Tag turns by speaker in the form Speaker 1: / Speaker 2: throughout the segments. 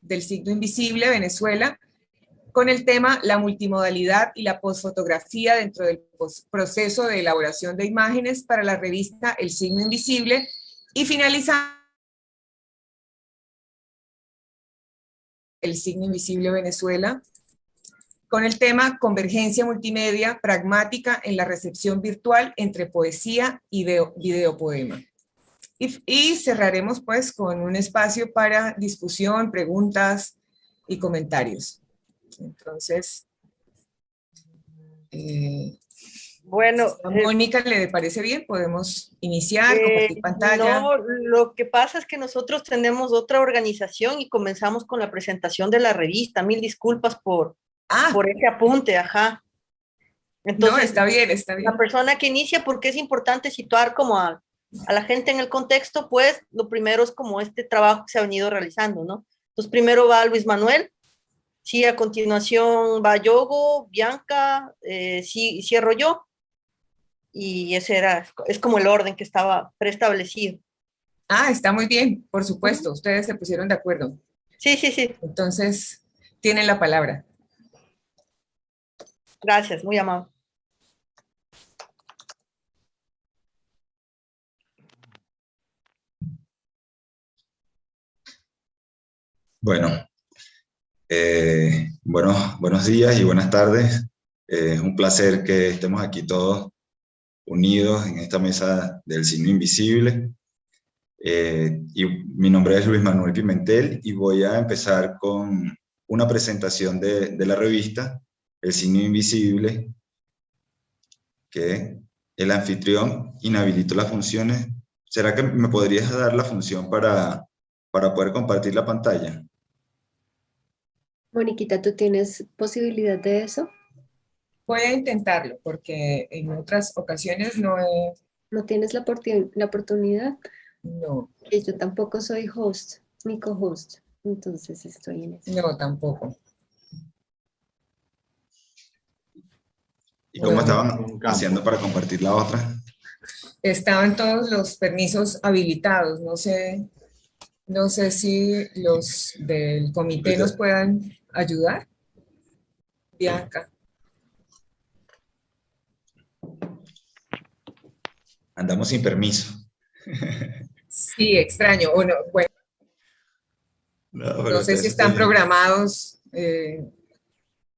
Speaker 1: del signo invisible, Venezuela, con el tema la multimodalidad y la posfotografía dentro del proceso de elaboración de imágenes para la revista El Signo Invisible, y finalizando El Signo Invisible Venezuela, con el tema Convergencia multimedia pragmática en la recepción virtual entre poesía y videopoema. Y cerraremos pues con un espacio para discusión, preguntas y comentarios. Entonces,
Speaker 2: bueno,
Speaker 1: a Mónica, ¿le parece bien? ¿Podemos iniciar, compartir pantalla?
Speaker 2: No, lo que pasa es que nosotros tenemos otra organización y comenzamos con la presentación de la revista. Mil disculpas por ese apunte, ajá. Entonces,
Speaker 1: no, está bien, está bien.
Speaker 2: La persona que inicia, porque es importante situar como a la gente en el contexto, pues lo primero es como este trabajo que se ha venido realizando, ¿no? Entonces primero va Luis Manuel, sí, a continuación va Yogo, Bianca, sí, cierro yo, y ese es como el orden que estaba preestablecido.
Speaker 1: Está muy bien, por supuesto, ustedes se pusieron de acuerdo.
Speaker 2: Sí, sí, sí.
Speaker 1: Entonces, tienen la palabra.
Speaker 2: Gracias, muy amable.
Speaker 3: Bueno, buenos días y buenas tardes. Es un placer que estemos aquí todos unidos en esta mesa del signo invisible. Y mi nombre es Luis Manuel Pimentel y voy a empezar con una presentación de la revista El Signo Invisible, que el anfitrión inhabilitó las funciones. ¿Será que me podrías dar la función para poder compartir la pantalla?
Speaker 4: Moniquita, ¿tú tienes posibilidad de eso?
Speaker 1: Voy a intentarlo, porque en otras ocasiones no he...
Speaker 4: ¿No tienes la oportunidad?
Speaker 1: No.
Speaker 4: Que yo tampoco soy host, ni co-host, entonces estoy en eso.
Speaker 1: No, tampoco.
Speaker 3: ¿Y cómo estaban haciendo para compartir la otra?
Speaker 1: Estaban todos los permisos habilitados, no sé si los del comité nos puedan ayudar. Bianca.
Speaker 3: Andamos sin permiso.
Speaker 1: Sí, extraño. Bueno, no sé si están programados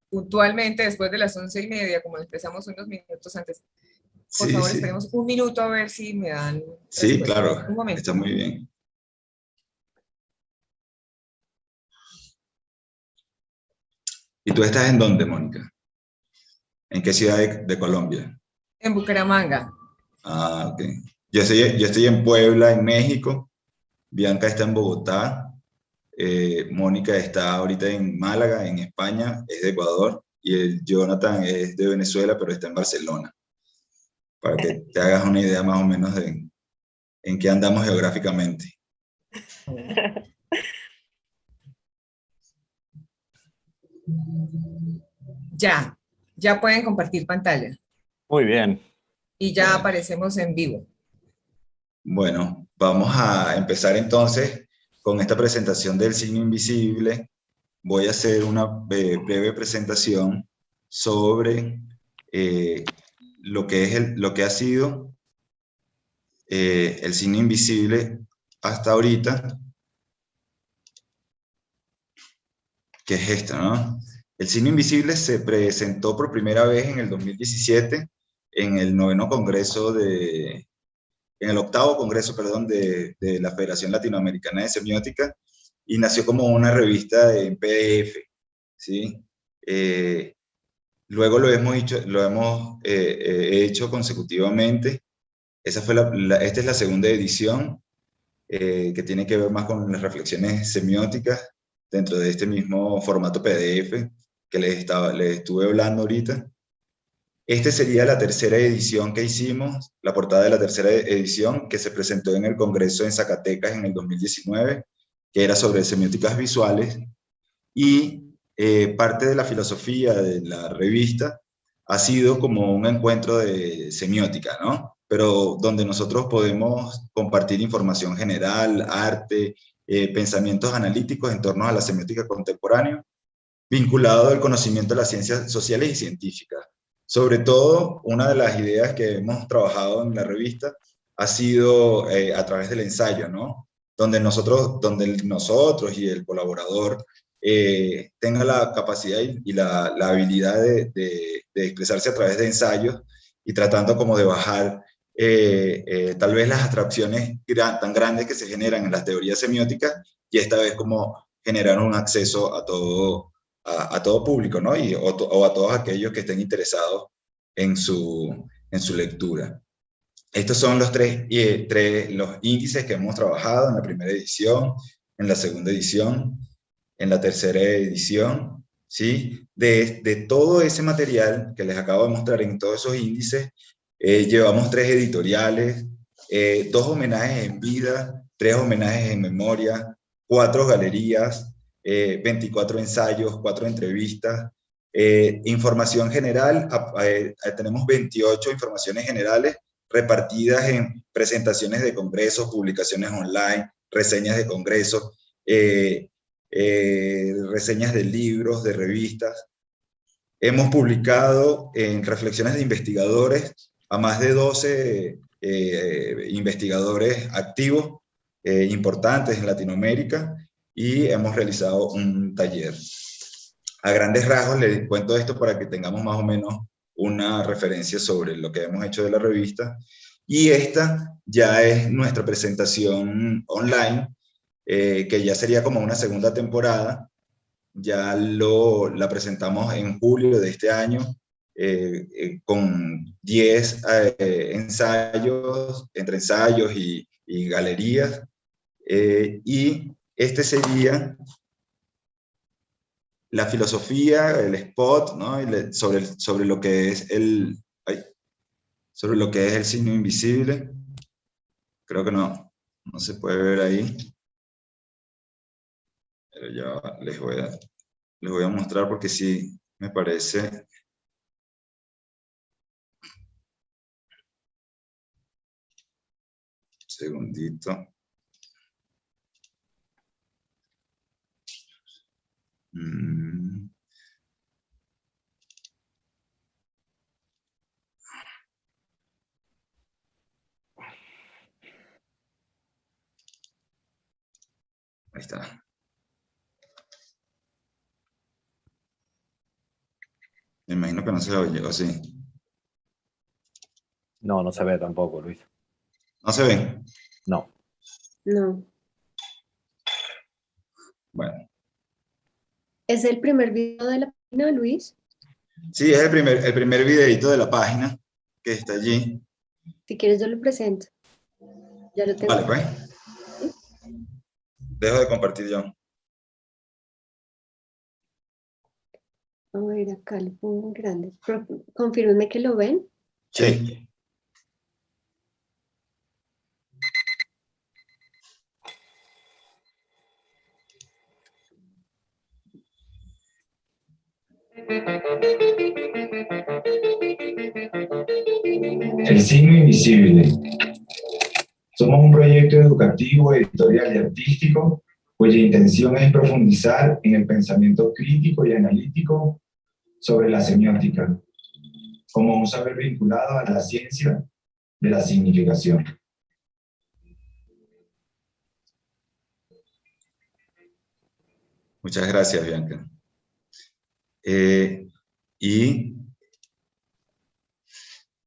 Speaker 1: puntualmente después de las 11:30, como empezamos unos minutos antes. Por favor, esperemos un minuto a ver si me dan respuesta.
Speaker 3: Sí, claro.
Speaker 1: Un momento.
Speaker 3: Está muy bien. ¿Y tú estás en dónde, Mónica? ¿En qué ciudad de Colombia?
Speaker 1: En Bucaramanga.
Speaker 3: Ok. Yo estoy en Puebla, en México. Bianca está en Bogotá. Mónica está ahorita en Málaga, en España, es de Ecuador. Y el Jonathan es de Venezuela, pero está en Barcelona. Para que te hagas una idea más o menos de en qué andamos geográficamente.
Speaker 1: Ya pueden compartir pantalla.
Speaker 5: Muy bien.
Speaker 1: Y ya aparecemos en vivo.
Speaker 3: Bueno, vamos a empezar entonces con esta presentación del signo invisible. Voy a hacer una breve presentación sobre lo que ha sido el signo invisible hasta ahorita, que es esto, ¿no? El signo invisible se presentó por primera vez en el 2017 en el octavo congreso, perdón, de la Federación Latinoamericana de Semiótica, y nació como una revista en PDF, ¿sí? Luego lo hemos hecho consecutivamente. Esta es la segunda edición, que tiene que ver más con las reflexiones semióticas dentro de este mismo formato PDF que les estuve hablando ahorita. Esta sería la tercera edición que hicimos, la portada de la tercera edición que se presentó en el Congreso en Zacatecas en el 2019, que era sobre semióticas visuales, y parte de la filosofía de la revista ha sido como un encuentro de semiótica, ¿no? Pero donde nosotros podemos compartir información general, arte, pensamientos analíticos en torno a la semiótica contemporánea, vinculado al conocimiento de las ciencias sociales y científicas. Sobre todo, una de las ideas que hemos trabajado en la revista ha sido a través del ensayo, ¿no? Donde nosotros y el colaborador tenga la capacidad y la habilidad de expresarse a través de ensayos y tratando como de bajar tal vez las abstracciones tan grandes que se generan en las teorías semióticas y esta vez como generar un acceso a todo público, ¿no? O a todos aquellos que estén interesados en su lectura. Estos son los los índices que hemos trabajado en la primera edición, en la segunda edición, en la tercera edición, ¿sí? De todo ese material que les acabo de mostrar en todos esos índices, llevamos 3 editoriales, 2 homenajes en vida, 3 homenajes en memoria, 4 galerías, 24 ensayos, 4 entrevistas, información general, tenemos 28 informaciones generales repartidas en presentaciones de congresos, publicaciones online, reseñas de congresos, reseñas de libros, de revistas. Hemos publicado en reflexiones de investigadores a más de 12 investigadores activos importantes en Latinoamérica y hemos realizado un taller. A grandes rasgos les cuento esto para que tengamos más o menos una referencia sobre lo que hemos hecho de la revista. Y esta ya es nuestra presentación online, que ya sería como una segunda temporada. Ya la presentamos en julio de este año, con 10 ensayos, entre ensayos y galerías. Y este sería la filosofía, el spot, ¿no? Sobre lo que es sobre lo que es el signo invisible. Creo que no se puede ver ahí. Pero ya les voy a mostrar porque sí me parece. Un segundito. Ahí está. Me imagino que no se oye, ¿o sí?
Speaker 5: No, no se ve tampoco, Luis.
Speaker 3: ¿No se ve?
Speaker 5: No.
Speaker 4: No.
Speaker 3: Bueno.
Speaker 4: ¿Es el primer video de la página, Luis?
Speaker 3: Sí, es el primer videito de la página que está allí.
Speaker 4: Si quieres yo lo presento. Ya lo tengo.
Speaker 3: Vale, pues. Dejo de compartir yo.
Speaker 4: A ver, acá le pongo grande. Confírmenme que lo ven.
Speaker 3: Sí.
Speaker 6: El signo invisible. Somos un proyecto educativo, editorial y artístico cuya intención es profundizar en el pensamiento crítico y analítico sobre la semiótica, como un saber vinculado a la ciencia de la significación.
Speaker 3: Muchas gracias, Bianca. Y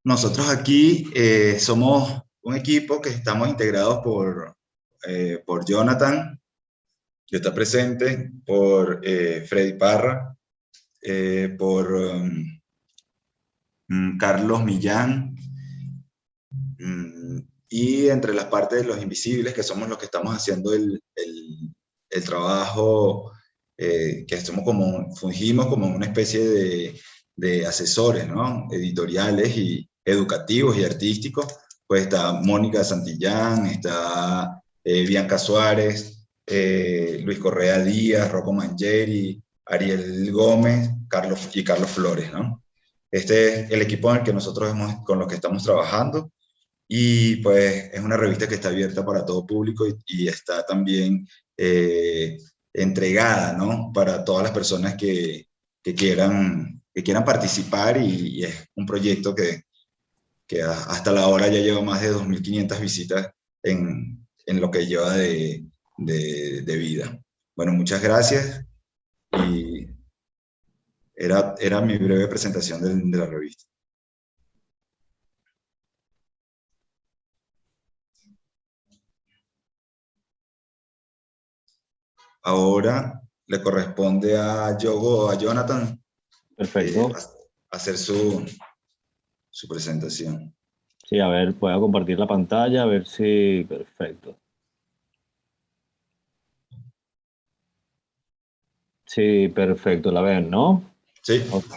Speaker 3: nosotros aquí somos un equipo que estamos integrados por Jonathan, que está presente, por Freddy Parra, por Carlos Millán, y entre las partes de los invisibles, que somos los que estamos haciendo el trabajo, que fungimos como una especie de asesores, ¿no? Editoriales y educativos y artísticos. Pues está Mónica Santillán, está Bianca Suárez, Luis Correa Díaz, Rocco Mangieri, Ariel Gómez, Carlos Flores, ¿no? Este es el equipo en el que nosotros con los que estamos trabajando, y pues es una revista que está abierta para todo público y está también entregada, ¿no? Para todas las personas que quieran participar y es un proyecto que hasta la hora ya lleva más de 2.500 visitas en lo que lleva de vida. Bueno, muchas gracias y era mi breve presentación de la revista. Ahora le corresponde a Jonathan
Speaker 5: Perfecto.
Speaker 3: hacer su presentación.
Speaker 5: Sí, a ver, voy a compartir la pantalla, a ver si... Perfecto. Sí, perfecto, la ven, ¿no?
Speaker 3: Sí.
Speaker 5: Ok.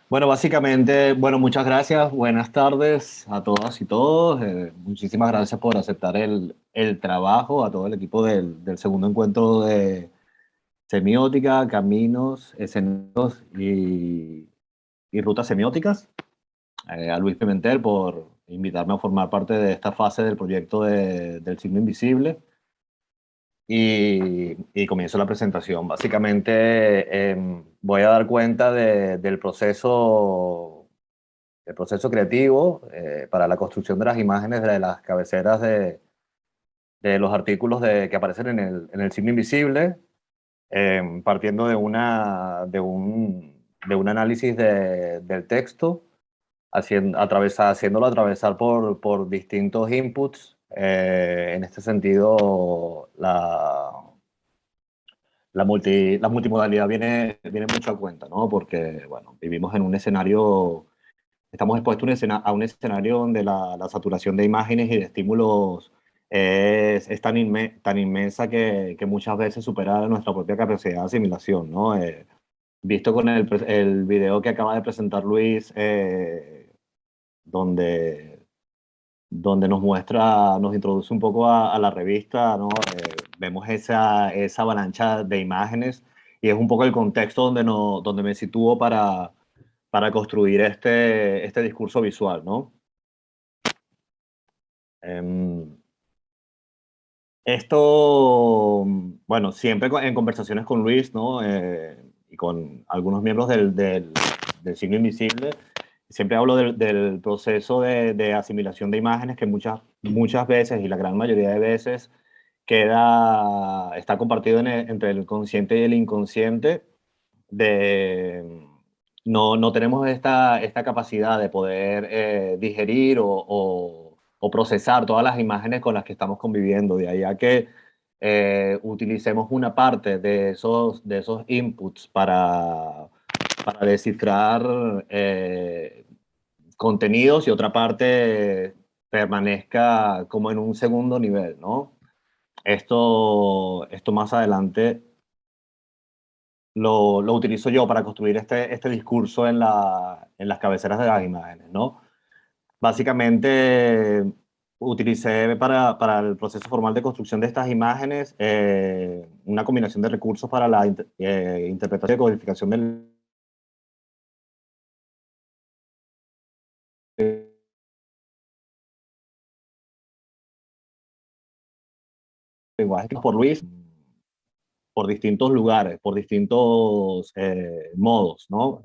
Speaker 5: Bueno, básicamente, bueno, muchas gracias, buenas tardes a todas y todos. Muchísimas gracias por aceptar el trabajo, a todo el equipo del segundo encuentro de semiótica, caminos, escenarios y rutas semióticas. A Luis Pimentel por invitarme a formar parte de esta fase del proyecto del signo invisible. Y comienzo la presentación. Básicamente voy a dar cuenta del proceso creativo para la construcción de las imágenes de las cabeceras de los artículos que aparecen en el signo invisible, partiendo de un análisis del texto, haciéndolo atravesar por distintos inputs. En este sentido, la multimodalidad viene mucho a cuenta, ¿no? Porque, bueno, vivimos en un escenario, estamos expuestos a un escenario donde la saturación de imágenes y de estímulos es tan inmensa que muchas veces supera nuestra propia capacidad de asimilación, ¿no? Visto con el video que acaba de presentar Luis, donde nos introduce un poco a la revista, ¿no? Vemos esa avalancha de imágenes y es un poco el contexto donde me sitúo para construir este discurso visual, ¿no? Esto, bueno, siempre en conversaciones con Luis, ¿no? Y con algunos miembros del signo invisible, siempre hablo del proceso de asimilación de imágenes que muchas veces, y la gran mayoría de veces, está compartido entre el consciente y el inconsciente. No tenemos esta capacidad de poder digerir o procesar todas las imágenes con las que estamos conviviendo. De ahí a que utilicemos una parte de esos inputs para descifrar contenidos y otra parte permanezca como en un segundo nivel, ¿no? Esto más adelante lo utilizo yo para construir este discurso en las cabeceras de las imágenes, ¿no? Básicamente utilicé para el proceso formal de construcción de estas imágenes una combinación de recursos para la interpretación y codificación del lenguaje por Luis, por distintos lugares, por distintos modos, ¿no?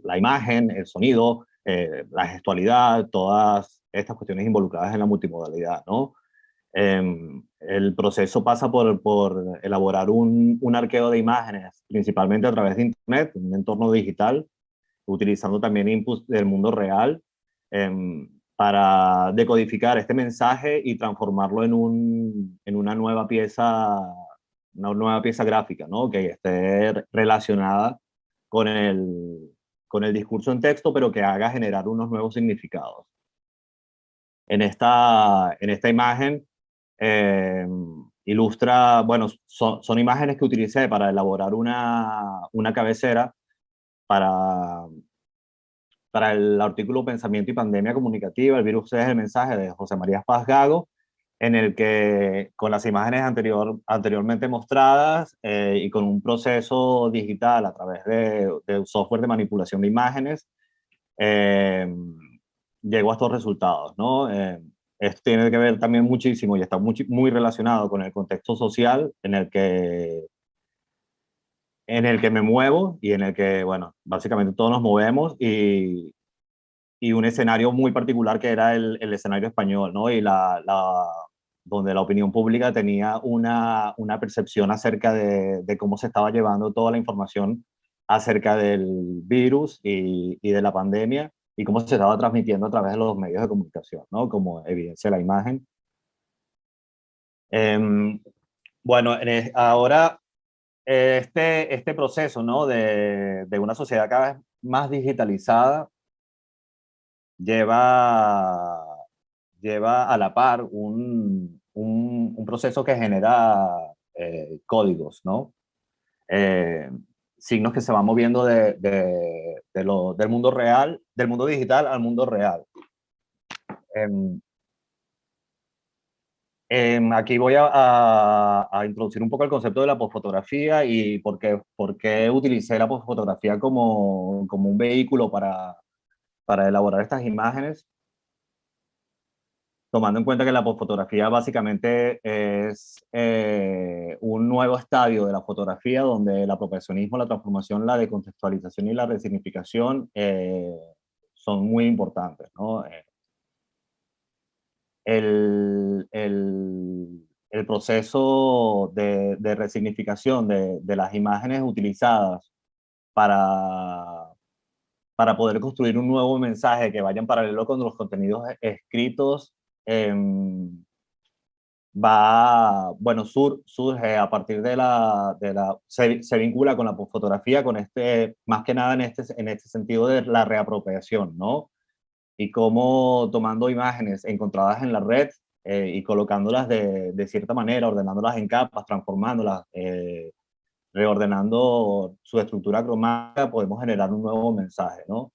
Speaker 5: La imagen, el sonido, la gestualidad, todas estas cuestiones involucradas en la multimodalidad, ¿no? El proceso pasa por elaborar un arqueo de imágenes, principalmente a través de Internet, un entorno digital, utilizando también inputs del mundo real, para decodificar este mensaje y transformarlo en una nueva pieza gráfica, ¿no? Que esté relacionada con el discurso en texto, pero que haga generar unos nuevos significados. En esta imagen ilustra, bueno, son imágenes que utilicé para elaborar una cabecera para el artículo Pensamiento y Pandemia Comunicativa, el virus es el mensaje, de José María Paz Gago, en el que con las imágenes anteriormente mostradas y con un proceso digital a través de un software de manipulación de imágenes, llego a estos resultados, ¿no? esto tiene que ver también muchísimo y está muy relacionado con el contexto social en el que me muevo y en el que, bueno, básicamente todos nos movemos y un escenario muy particular que era el escenario español, ¿no? Y donde la opinión pública tenía una percepción acerca de cómo se estaba llevando toda la información acerca del virus y de la pandemia y cómo se estaba transmitiendo a través de los medios de comunicación, ¿no? Como evidencia la imagen. Bueno, ahora este proceso, ¿no? de una sociedad cada vez más digitalizada lleva a la par un proceso que genera códigos, ¿no? Eh, signos que se van moviendo del mundo real, del mundo digital al mundo real. Aquí voy a introducir un poco el concepto de la posfotografía y por qué utilicé la posfotografía como un vehículo para elaborar estas imágenes, tomando en cuenta que la posfotografía básicamente es un nuevo estadio de la fotografía donde el apropiacionismo, la transformación, la decontextualización y la resignificación son muy importantes, ¿no? El proceso de resignificación de las imágenes utilizadas para, para poder construir un nuevo mensaje que vaya en paralelo con los contenidos escritos, bueno, surge a partir se vincula con la fotografía, más que nada en este sentido de la reapropiación, ¿no? Y cómo tomando imágenes encontradas en la red y colocándolas de cierta manera, ordenándolas en capas, transformándolas, reordenando su estructura cromática, podemos generar un nuevo mensaje, ¿no?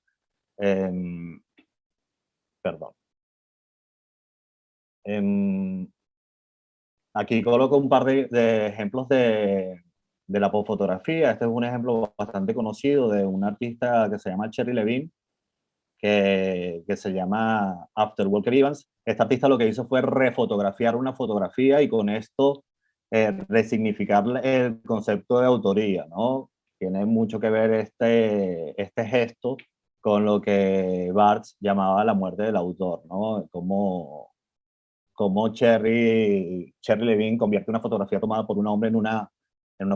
Speaker 5: Perdón. Aquí coloco un par de ejemplos de la posfotografía. Este es un ejemplo bastante conocido de un artista que se llama Cherry Levine, que se llama After Walker Evans. Este artista lo que hizo fue refotografiar una fotografía y con esto resignificar el concepto de autoría, ¿no? Tiene mucho que ver este gesto con lo que Barthes llamaba la muerte del autor, ¿no? Como Cherry Levine convierte una fotografía tomada por un hombre en una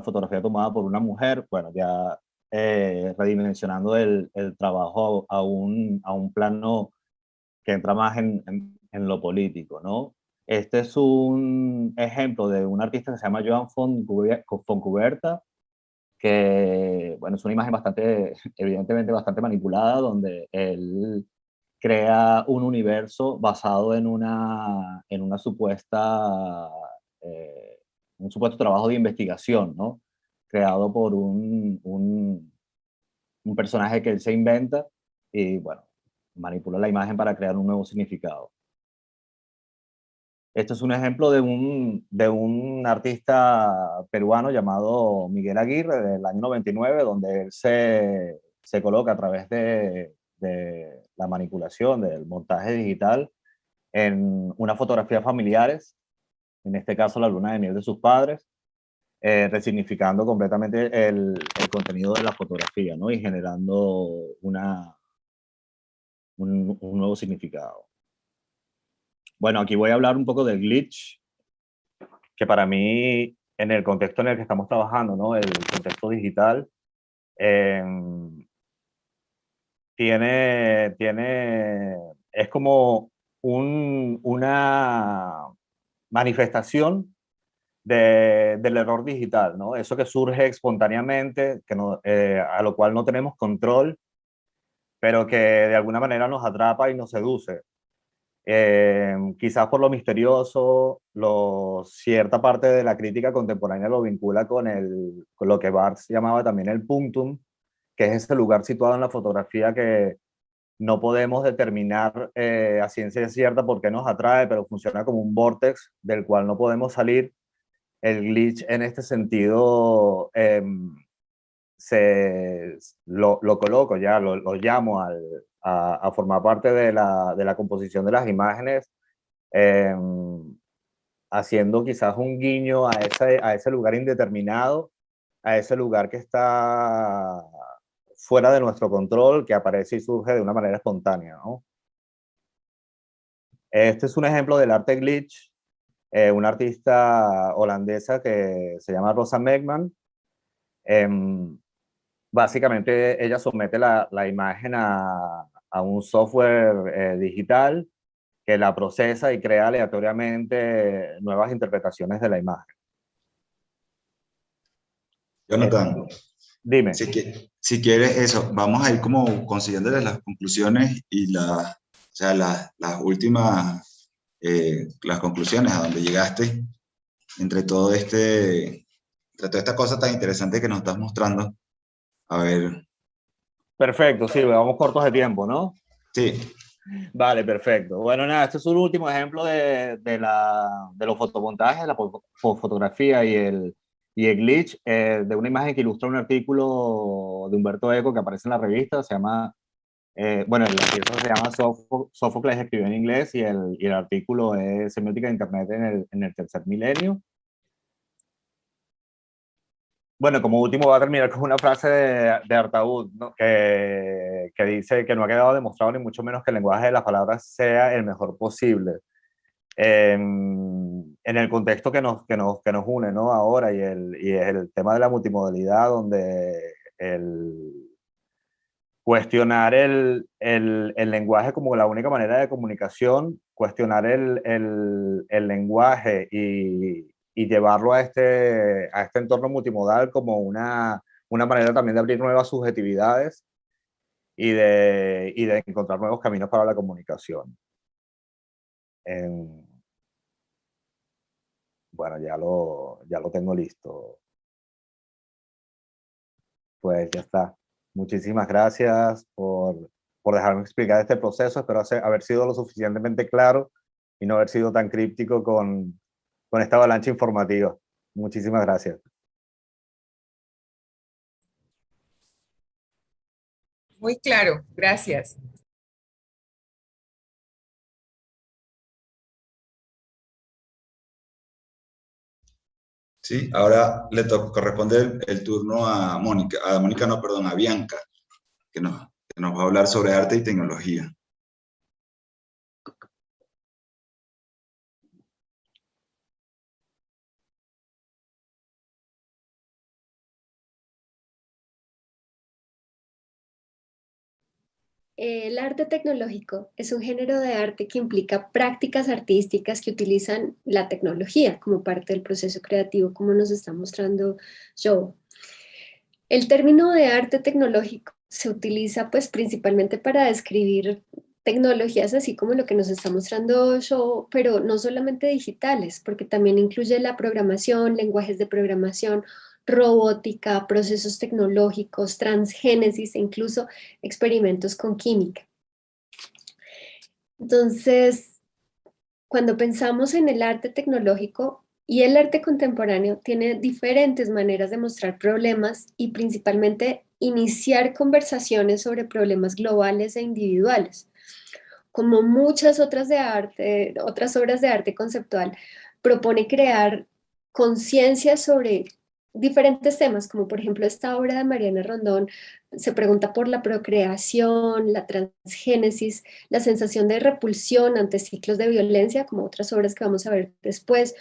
Speaker 5: fotografía tomada por una mujer, bueno, ya redimensionando el trabajo a un plano que entra más en lo político, ¿no? Este es un ejemplo de un artista que se llama Joan Fontcuberta, que, bueno, es una imagen evidentemente bastante manipulada, donde él crea un universo basado en una supuesta, un supuesto trabajo de investigación, ¿no? Creado por un personaje que él se inventa y, bueno, manipula la imagen para crear un nuevo significado. Este es un ejemplo de un artista peruano llamado Miguel Aguirre del año 99, donde él se coloca a través de la manipulación, del montaje digital, en unas fotografías familiares, en este caso la luna de miel de sus padres, resignificando completamente el contenido de la fotografía, ¿no? Y generando un nuevo significado. Bueno, aquí voy a hablar un poco del glitch, que para mí, en el contexto en el que estamos trabajando, ¿no? El contexto digital, es como una manifestación del error digital, ¿no? Eso que surge espontáneamente, a lo cual no tenemos control, pero que de alguna manera nos atrapa y nos seduce. Quizás por lo misterioso, cierta parte de la crítica contemporánea lo vincula con lo que Barthes llamaba también el punctum, que es ese lugar situado en la fotografía que no podemos determinar a ciencia cierta por qué nos atrae, pero funciona como un vortex del cual no podemos salir. El glitch en este sentido lo coloco ya, lo llamo a formar parte de la composición de las imágenes haciendo quizás un guiño a ese lugar indeterminado, a ese lugar que está fuera de nuestro control, que aparece y surge de una manera espontánea, ¿no? Este es un ejemplo del arte glitch, una artista holandesa que se llama Rosa Megman. Básicamente ella somete la imagen a un software digital que la procesa y crea aleatoriamente nuevas interpretaciones de la imagen.
Speaker 3: Jonathan,
Speaker 5: Dime.
Speaker 3: si quieres eso, vamos a ir como consiguiéndoles las conclusiones y o sea, las últimas, las conclusiones a donde llegaste entre todo entre toda esta cosa tan interesante que nos estás mostrando. A ver.
Speaker 5: Perfecto, sí, vamos cortos de tiempo, ¿no?
Speaker 3: Sí.
Speaker 5: Vale, perfecto. Bueno, nada, este es un último ejemplo de los fotomontajes, la fotografía y el glitch, de una imagen que ilustra un artículo de Humberto Eco que aparece en la revista, se llama, bueno, la pieza se llama Sófocles escribió en inglés y el artículo es Semiótica de Internet en el tercer milenio. Bueno, como último voy a terminar con una frase de Artaud, ¿no? que dice que no ha quedado demostrado ni mucho menos que el lenguaje de las palabras sea el mejor posible. En el contexto que nos une, ¿no? Ahora y el tema de la multimodalidad, donde cuestionar el lenguaje como la única manera de comunicación, cuestionar el lenguaje y llevarlo a este entorno multimodal como una manera también de abrir nuevas subjetividades y de encontrar nuevos caminos para la comunicación. Bueno, ya lo tengo listo. Pues ya está. Muchísimas gracias por dejarme explicar este proceso. Espero haber sido lo suficientemente claro y no haber sido tan críptico con esta avalancha informativa. Muchísimas gracias.
Speaker 1: Muy claro, gracias.
Speaker 3: Sí, ahora corresponde el turno a Mónica, no, perdón, a Bianca, que nos va a hablar sobre arte y tecnología.
Speaker 4: El arte tecnológico es un género de arte que implica prácticas artísticas que utilizan la tecnología como parte del proceso creativo, como nos está mostrando Joe. El término de arte tecnológico se utiliza pues principalmente para describir tecnologías así como lo que nos está mostrando Joe, pero no solamente digitales, porque también incluye la programación, lenguajes de programación, robótica, procesos tecnológicos, transgénesis e incluso experimentos con química. Entonces, cuando pensamos en el arte tecnológico y el arte contemporáneo, tiene diferentes maneras de mostrar problemas y principalmente iniciar conversaciones sobre problemas globales e individuales. Como muchas otras obras de arte conceptual, propone crear conciencia sobre diferentes temas, como por ejemplo esta obra de Mariana Rondón se pregunta por la procreación, la transgénesis, la sensación de repulsión ante ciclos de violencia, como otras obras que vamos a ver después,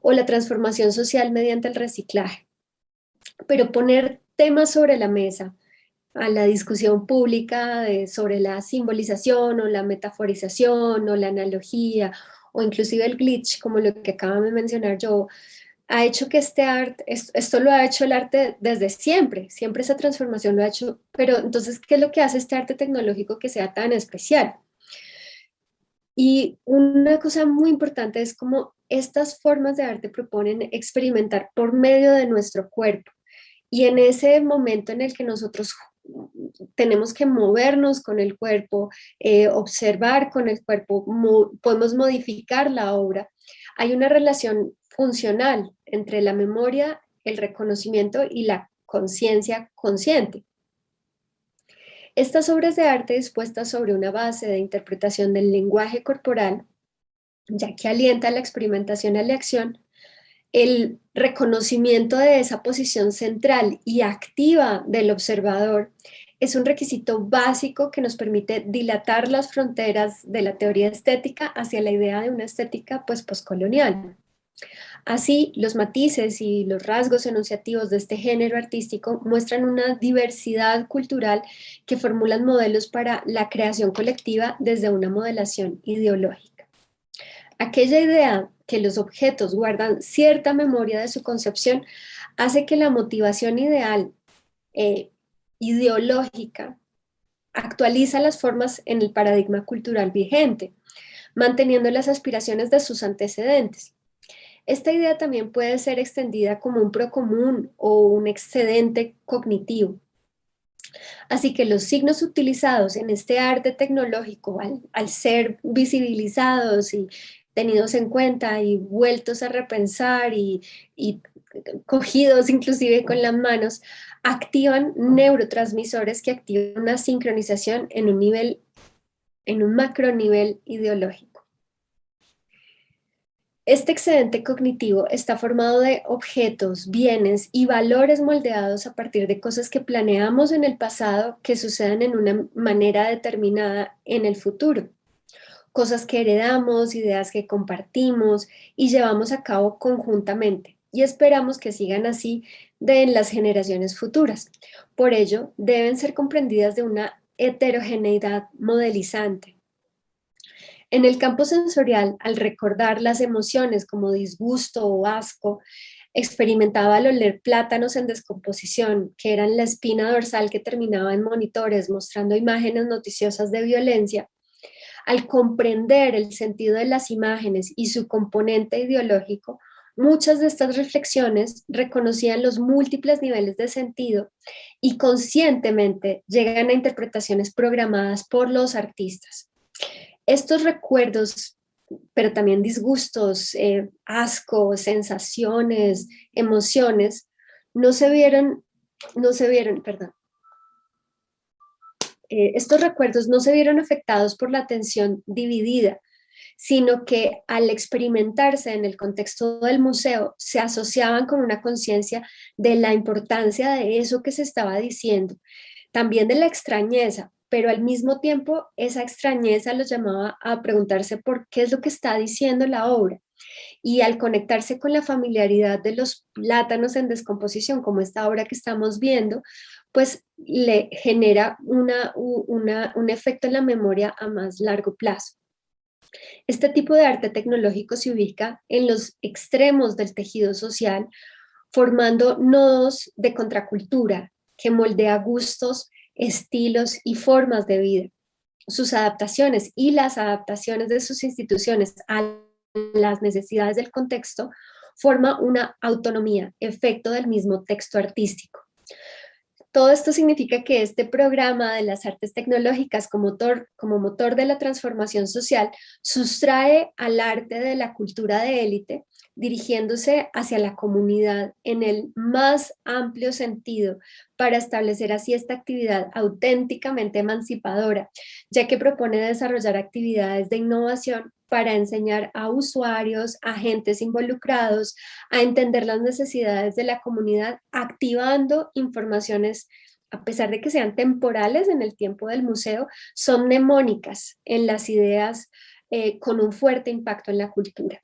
Speaker 4: o la transformación social mediante el reciclaje. Pero poner temas sobre la mesa a la discusión pública sobre la simbolización o la metaforización o la analogía o inclusive el glitch, como lo que acaba de mencionar yo, ha hecho que este arte, esto lo ha hecho el arte desde siempre, siempre esa transformación lo ha hecho, pero entonces, ¿qué es lo que hace este arte tecnológico que sea tan especial? Y una cosa muy importante es cómo estas formas de arte proponen experimentar por medio de nuestro cuerpo. Y en ese momento en el que nosotros tenemos que movernos con el cuerpo, observar con el cuerpo, podemos modificar la obra, hay una relación funcional entre la memoria, el reconocimiento y la conciencia consciente. Estas obras de arte dispuestas sobre una base de interpretación del lenguaje corporal ya que alienta la experimentación y la acción. El reconocimiento de esa posición central y activa del observador es un requisito básico que nos permite dilatar las fronteras de la teoría estética hacia la idea de una estética pues postcolonial. Así, los matices y los rasgos enunciativos de este género artístico muestran una diversidad cultural que formulan modelos para la creación colectiva desde una modelación ideológica. Aquella idea que los objetos guardan cierta memoria de su concepción hace que la motivación ideal ideológica actualiza las formas en el paradigma cultural vigente, manteniendo las aspiraciones de sus antecedentes. Esta idea también puede ser extendida como un procomún o un excedente cognitivo. Así que los signos utilizados en este arte tecnológico, al ser visibilizados y tenidos en cuenta y vueltos a repensar y cogidos inclusive con las manos, activan neurotransmisores que activan una sincronización en un macronivel ideológico. Este excedente cognitivo está formado de objetos, bienes y valores moldeados a partir de cosas que planeamos en el pasado que sucedan en una manera determinada en el futuro. Cosas que heredamos, ideas que compartimos y llevamos a cabo conjuntamente y esperamos que sigan así en las generaciones futuras. Por ello, deben ser comprendidas de una heterogeneidad modelizante. En el campo sensorial, al recordar las emociones como disgusto o asco, experimentaba al oler plátanos en descomposición, que eran la espina dorsal que terminaba en monitores mostrando imágenes noticiosas de violencia. Al comprender el sentido de las imágenes y su componente ideológico, muchas de estas reflexiones reconocían los múltiples niveles de sentido y conscientemente llegan a interpretaciones programadas por los artistas. Estos recuerdos, pero también disgustos, asco, sensaciones, emociones, estos recuerdos no se vieron afectados por la atención dividida, sino que al experimentarse en el contexto del museo se asociaban con una conciencia de la importancia de eso que se estaba diciendo, también de la extrañeza, pero al mismo tiempo esa extrañeza los llamaba a preguntarse por qué es lo que está diciendo la obra. Y al conectarse con la familiaridad de los plátanos en descomposición, como esta obra que estamos viendo, pues le genera un efecto en la memoria a más largo plazo. Este tipo de arte tecnológico se ubica en los extremos del tejido social, formando nodos de contracultura que moldea gustos, estilos y formas de vida. Sus adaptaciones y las adaptaciones de sus instituciones a las necesidades del contexto forma una autonomía, efecto del mismo texto artístico. Todo esto significa que este programa de las artes tecnológicas como motor de la transformación social sustrae al arte de la cultura de élite, dirigiéndose hacia la comunidad en el más amplio sentido para establecer así esta actividad auténticamente emancipadora, ya que propone desarrollar actividades de innovación para enseñar a usuarios, agentes involucrados, a entender las necesidades de la comunidad, activando informaciones, a pesar de que sean temporales en el tiempo del museo, son mnemónicas en las ideas con un fuerte impacto en la cultura.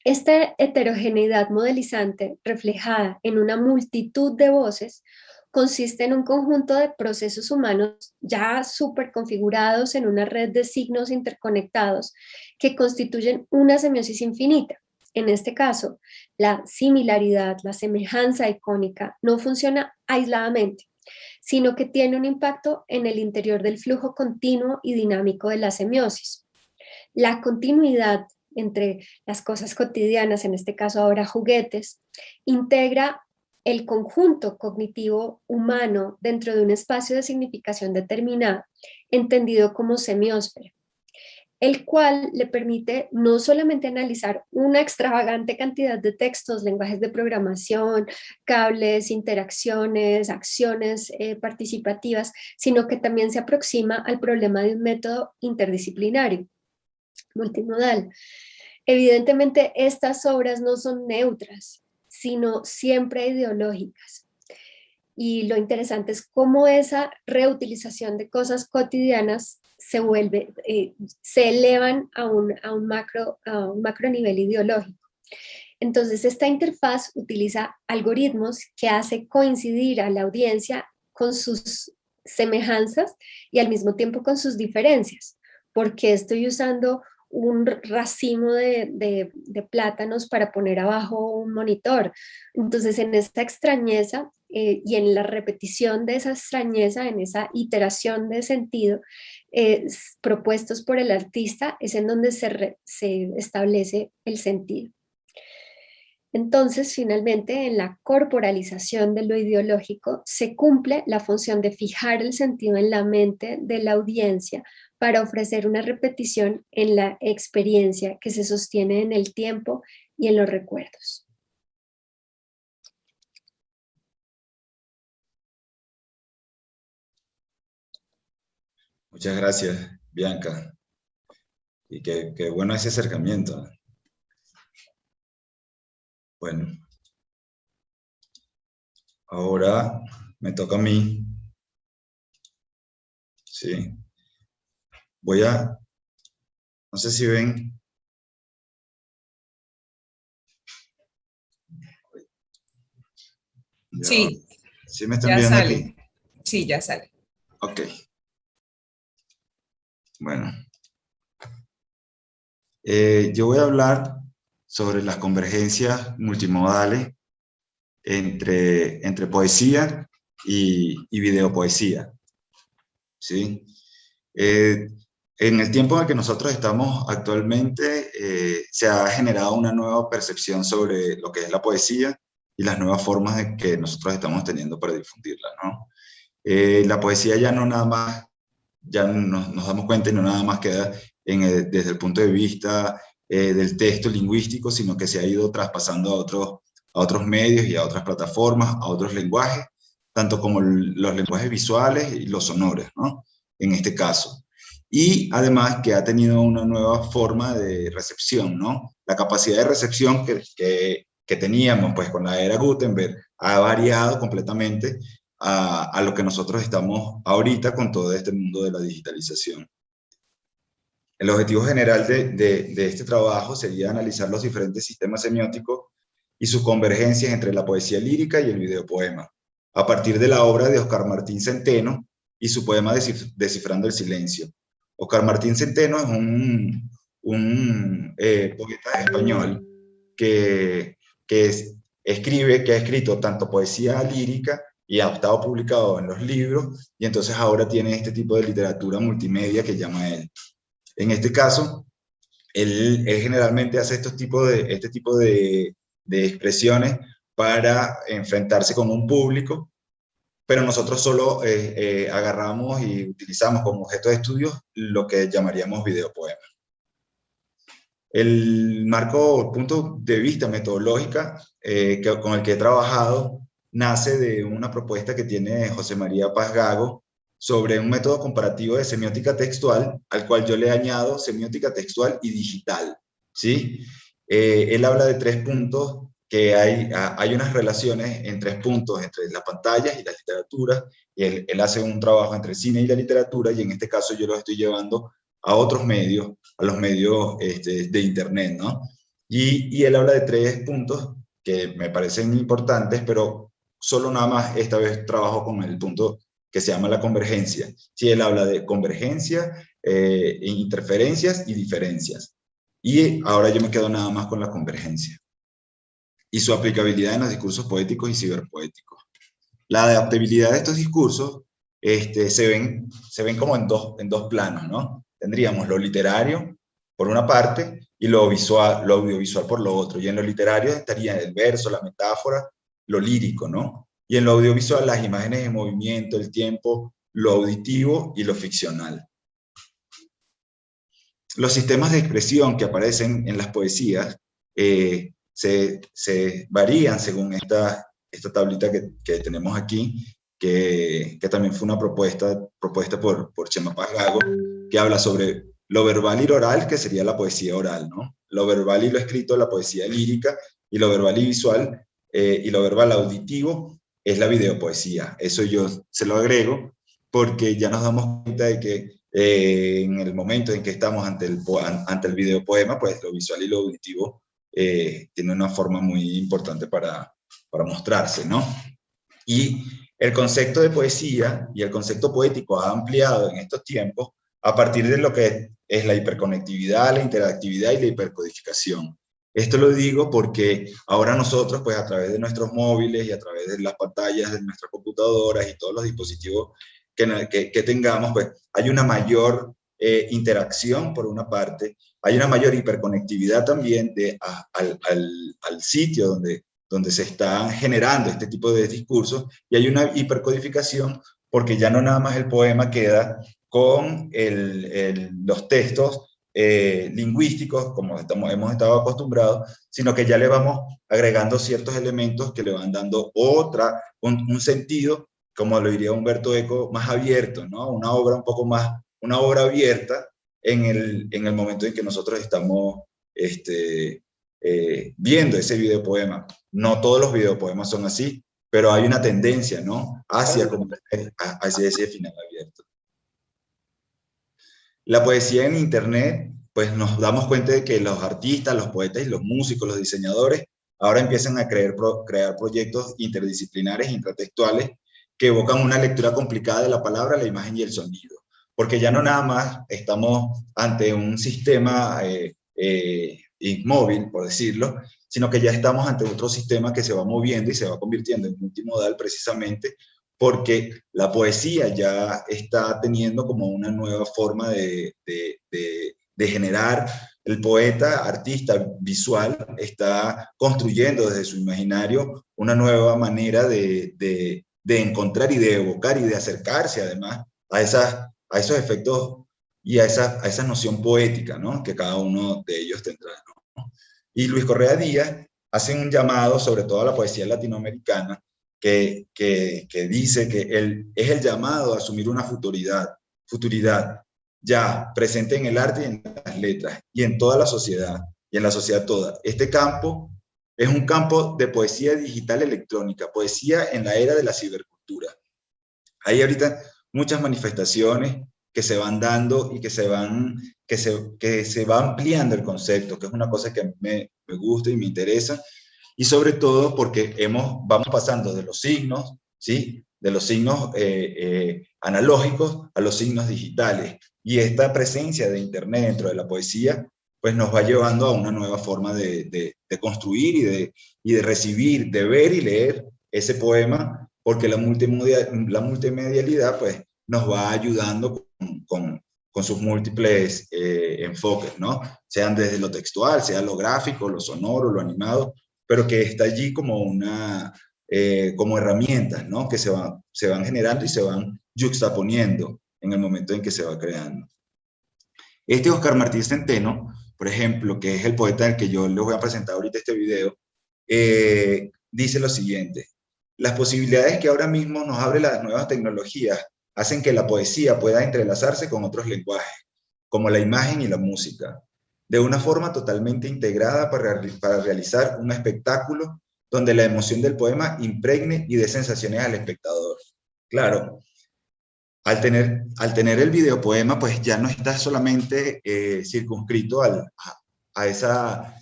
Speaker 4: Esta heterogeneidad modelizante, reflejada en una multitud de voces, consiste en un conjunto de procesos humanos ya súper configurados en una red de signos interconectados que constituyen una semiosis infinita. En este caso, la similaridad, la semejanza icónica no funciona aisladamente, sino que tiene un impacto en el interior del flujo continuo y dinámico de la semiosis. La continuidad entre las cosas cotidianas, en este caso ahora juguetes, integra el conjunto cognitivo humano dentro de un espacio de significación determinado, entendido como semiósfera, el cual le permite no solamente analizar una extravagante cantidad de textos, lenguajes de programación, cables, interacciones, acciones participativas, sino que también se aproxima al problema de un método interdisciplinario. multimodal. Evidentemente, estas obras no son neutras, sino siempre ideológicas. Y lo interesante es cómo esa reutilización de cosas cotidianas se elevan a un macro nivel ideológico. Entonces, esta interfaz utiliza algoritmos que hace coincidir a la audiencia con sus semejanzas y al mismo tiempo con sus diferencias. Porque estoy usando un racimo de plátanos para poner abajo un monitor. Entonces, en esta extrañeza y en la repetición de esa extrañeza, en esa iteración de sentido propuestos por el artista, es en donde se establece el sentido. Entonces, finalmente, en la corporalización de lo ideológico se cumple la función de fijar el sentido en la mente de la audiencia para ofrecer una repetición en la experiencia que se sostiene en el tiempo y en los recuerdos.
Speaker 3: Muchas gracias, Bianca. Y qué bueno ese acercamiento. Bueno, ahora me toca a mí. Sí. No sé si ven.
Speaker 1: Sí.
Speaker 3: ¿Sí me están
Speaker 1: Ya
Speaker 3: viendo
Speaker 1: sale.
Speaker 3: aquí?
Speaker 1: Sí, ya sale.
Speaker 3: Ok. Bueno. Yo voy a hablar sobre las convergencias multimodales entre poesía y videopoesía. ¿Sí? En el tiempo en el que nosotros estamos actualmente, se ha generado una nueva percepción sobre lo que es la poesía y las nuevas formas de que nosotros estamos teniendo para difundirla, ¿no? La poesía ya no nada más, ya nos damos cuenta y no nada más queda desde el punto de vista del texto lingüístico, sino que se ha ido traspasando a otros medios y a otras plataformas, a otros lenguajes, tanto como los lenguajes visuales y los sonores, ¿no? En este caso. Y además que ha tenido una nueva forma de recepción, ¿no? La capacidad de recepción que teníamos pues con la era Gutenberg ha variado completamente a lo que nosotros estamos ahorita con todo este mundo de la digitalización. El objetivo general de este trabajo sería analizar los diferentes sistemas semióticos y sus convergencias entre la poesía lírica y el videopoema, a partir de la obra de Óscar Martín Centeno y su poema Descifrando el Silencio. Óscar Martín Centeno es un poeta español que ha escrito tanto poesía lírica y ha estado publicado en los libros, y entonces ahora tiene este tipo de literatura multimedia que llama él. En este caso, él generalmente hace este tipo de expresiones para enfrentarse con un público, pero nosotros solo agarramos y utilizamos como objeto de estudio lo que llamaríamos videopoema. El punto de vista metodológica con el que he trabajado nace de una propuesta que tiene José María Paz Gago sobre un método comparativo de semiótica textual, al cual yo le añado semiótica textual y digital, ¿sí? Él habla de 3 puntos, que hay unas relaciones en 3 puntos entre las pantallas y la literatura, y él hace un trabajo entre el cine y la literatura, y en este caso yo lo estoy llevando a otros medios, a los medios de internet, ¿no? Y él habla de 3 puntos que me parecen importantes, pero solo nada más esta vez trabajo con el punto que se llama la convergencia. Sí, él habla de convergencia, interferencias y diferencias. Y ahora yo me quedo nada más con la convergencia y su aplicabilidad en los discursos poéticos y ciberpoéticos. La adaptabilidad de estos discursos se ven como en dos planos, ¿no? Tendríamos lo literario, por una parte, y lo audiovisual por lo otro. Y en lo literario estaría el verso, la metáfora, lo lírico, ¿no? Y en lo audiovisual, las imágenes en movimiento, el tiempo, lo auditivo y lo ficcional. Los sistemas de expresión que aparecen en las poesías se varían según esta tablita que tenemos aquí, que también fue una propuesta por Chema Paz Gago, que habla sobre lo verbal y lo oral, que sería la poesía oral, ¿no? Lo verbal y lo escrito, la poesía lírica, y lo verbal y visual, y lo verbal auditivo, es la videopoesía. Eso yo se lo agrego, porque ya nos damos cuenta de que en el momento en que estamos ante el videopoema, pues lo visual y lo auditivo tiene una forma muy importante para mostrarse, ¿no? Y el concepto de poesía y el concepto poético ha ampliado en estos tiempos a partir de lo que es la hiperconectividad, la interactividad y la hipercodificación. Esto lo digo porque ahora nosotros, pues a través de nuestros móviles y a través de las pantallas de nuestras computadoras y todos los dispositivos que tengamos, pues hay una mayor interacción por una parte, hay una mayor hiperconectividad también al sitio donde se está generando este tipo de discursos, y hay una hipercodificación porque ya no nada más el poema queda con los textos lingüísticos, como hemos estado acostumbrados, sino que ya le vamos agregando ciertos elementos que le van dando un sentido, como lo diría Humberto Eco, más abierto, ¿no? Una obra un poco más, una obra abierta en el momento en que nosotros estamos viendo ese videopoema. No todos los videopoemas son así, pero hay una tendencia, ¿no? Hacia ese final abierto. La poesía en Internet, pues nos damos cuenta de que los artistas, los poetas y los músicos, los diseñadores, ahora empiezan a crear proyectos interdisciplinares, intratextuales, que evocan una lectura complicada de la palabra, la imagen y el sonido. Porque ya no nada más estamos ante un sistema inmóvil, por decirlo, sino que ya estamos ante otro sistema que se va moviendo y se va convirtiendo en multimodal, precisamente porque la poesía ya está teniendo como una nueva forma de generar. El poeta, artista visual, está construyendo desde su imaginario una nueva manera de encontrar y de evocar y de acercarse además a esos efectos y a esa noción poética, ¿no? Que cada uno de ellos tendrá, ¿no? Y Luis Correa Díaz hace un llamado sobre todo a la poesía latinoamericana que dice que es el llamado a asumir una futuridad ya presente en el arte y en las letras y en toda la sociedad y en la sociedad toda. Este campo es un campo de poesía digital electrónica, poesía en la era de la cibercultura. Hay ahorita muchas manifestaciones que se van dando y que se va ampliando el concepto, que es una cosa que a mí me gusta y me interesa, y sobre todo porque vamos pasando de los signos, ¿sí? De los signos analógicos a los signos digitales, y esta presencia de Internet dentro de la poesía pues nos va llevando a una nueva forma de construir y de recibir, de ver y leer ese poema, porque la multimedialidad pues nos va ayudando con sus múltiples enfoques, ¿no? Sean desde lo textual, sea lo gráfico, lo sonoro, lo animado, pero que está allí como como herramientas, ¿no? Que se van generando y se van yuxtaponiendo en el momento en que se va creando. Oscar Martí Centeno, por ejemplo, que es el poeta del que yo les voy a presentar ahorita este video, dice lo siguiente: las posibilidades que ahora mismo nos abren las nuevas tecnologías hacen que la poesía pueda entrelazarse con otros lenguajes, como la imagen y la música, de una forma totalmente integrada para realizar un espectáculo donde la emoción del poema impregne y dé sensaciones al espectador. Claro, al tener el videopoema, pues ya no está solamente circunscrito a esa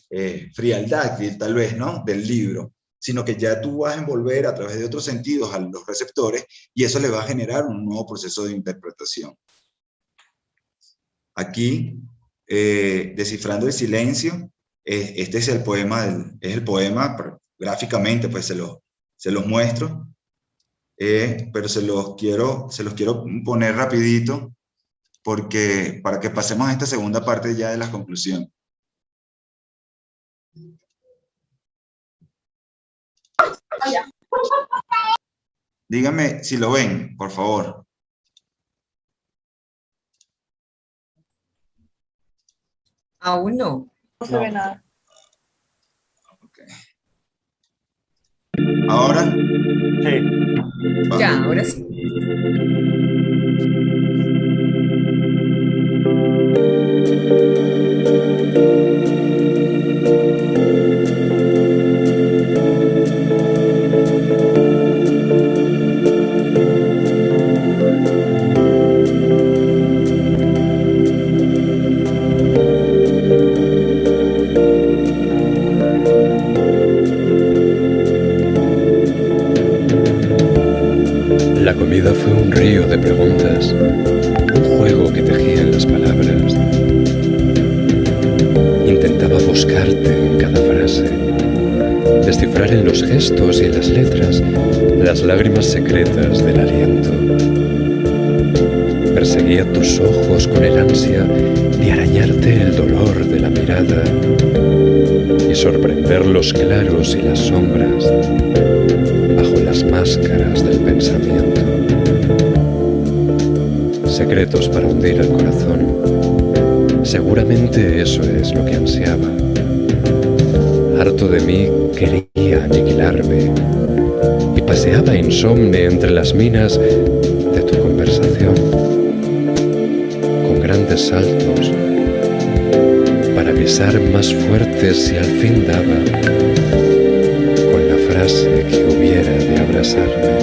Speaker 3: frialdad, tal vez, ¿no?, del libro, sino que ya tú vas a envolver a través de otros sentidos a los receptores y eso le va a generar un nuevo proceso de interpretación. Aquí, Descifrando el silencio, este es el poema, pero gráficamente pues se los muestro, pero se los quiero poner rapidito para que pasemos a esta segunda parte ya de las conclusiones. Díganme si lo ven, por favor.
Speaker 1: Aún no.
Speaker 2: No se ve nada.
Speaker 3: Okay. ¿Ahora?
Speaker 5: Sí.
Speaker 1: Ya, ahora sí.
Speaker 7: La comida fue un río de preguntas, un juego que tejía en las palabras. Intentaba buscarte en cada frase, descifrar en los gestos y en las letras las lágrimas secretas del aliento. Perseguía tus ojos con el ansia de arañarte el dolor de la mirada y sorprender los claros y las sombras bajo las máscaras del pensamiento. Secretos para hundir el corazón. Seguramente eso es lo que ansiaba. Harto de mí, quería aniquilarme y paseaba insomne entre las minas de tu conversación, con grandes saltos, para pisar más fuerte si al fin daba con la frase que hubiera de abrazarme.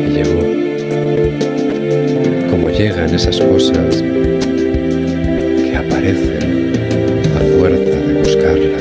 Speaker 7: Y llegó, como llegan esas cosas que aparecen a fuerza de buscarlas.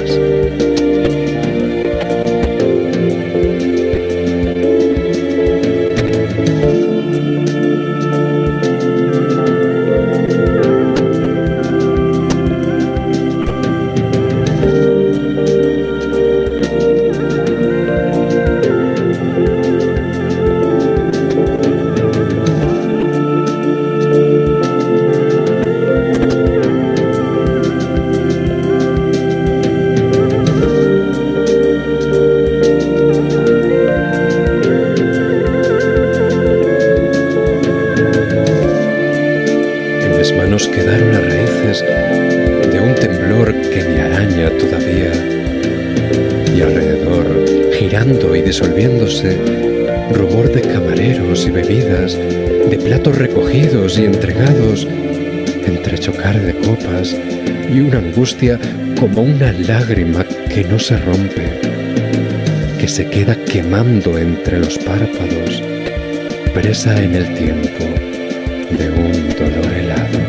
Speaker 7: Nos quedaron las raíces de un temblor que me araña todavía, y alrededor, girando y disolviéndose, rubor de camareros y bebidas, de platos recogidos y entregados, entre chocar de copas y una angustia como una lágrima que no se rompe, que se queda quemando entre los párpados, presa en el tiempo de un dolor helado.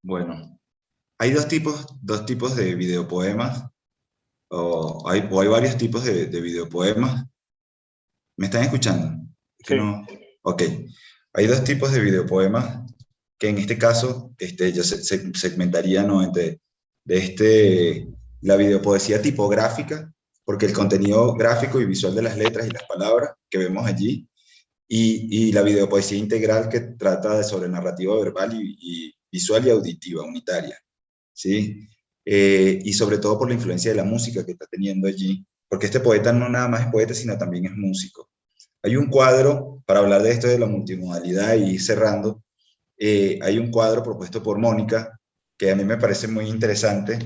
Speaker 3: Bueno, hay dos tipos de videopoemas, o hay varios tipos de videopoemas. ¿Me están escuchando?
Speaker 5: Sí.
Speaker 3: No. Ok. Hay dos tipos de videopoemas que en este caso yo segmentaría, ¿no?, entre la videopoesía tipográfica, porque el contenido gráfico y visual de las letras y las palabras que vemos allí, y la videopoesía integral que trata sobre narrativa verbal y visual y auditiva, unitaria, ¿sí? Y sobre todo por la influencia de la música que está teniendo allí, porque este poeta no nada más es poeta, sino también es músico. Hay un cuadro, para hablar de esto de la multimodalidad y ir cerrando, hay un cuadro propuesto por Mónica, que a mí me parece muy interesante,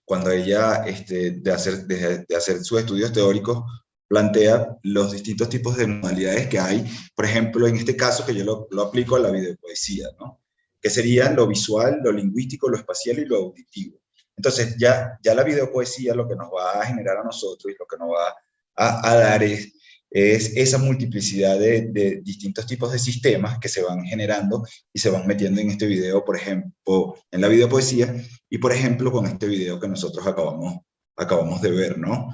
Speaker 3: cuando ella, de hacer sus estudios teóricos, plantea los distintos tipos de modalidades que hay, por ejemplo, en este caso que yo lo aplico a la videopoesía, ¿no?, que serían lo visual, lo lingüístico, lo espacial y lo auditivo. Entonces, ya la videopoesía lo que nos va a generar a nosotros y lo que nos va a dar es esa multiplicidad de distintos tipos de sistemas que se van generando y se van metiendo en este video, por ejemplo, en la videopoesía, y por ejemplo, con este video que nosotros acabamos de ver, ¿no?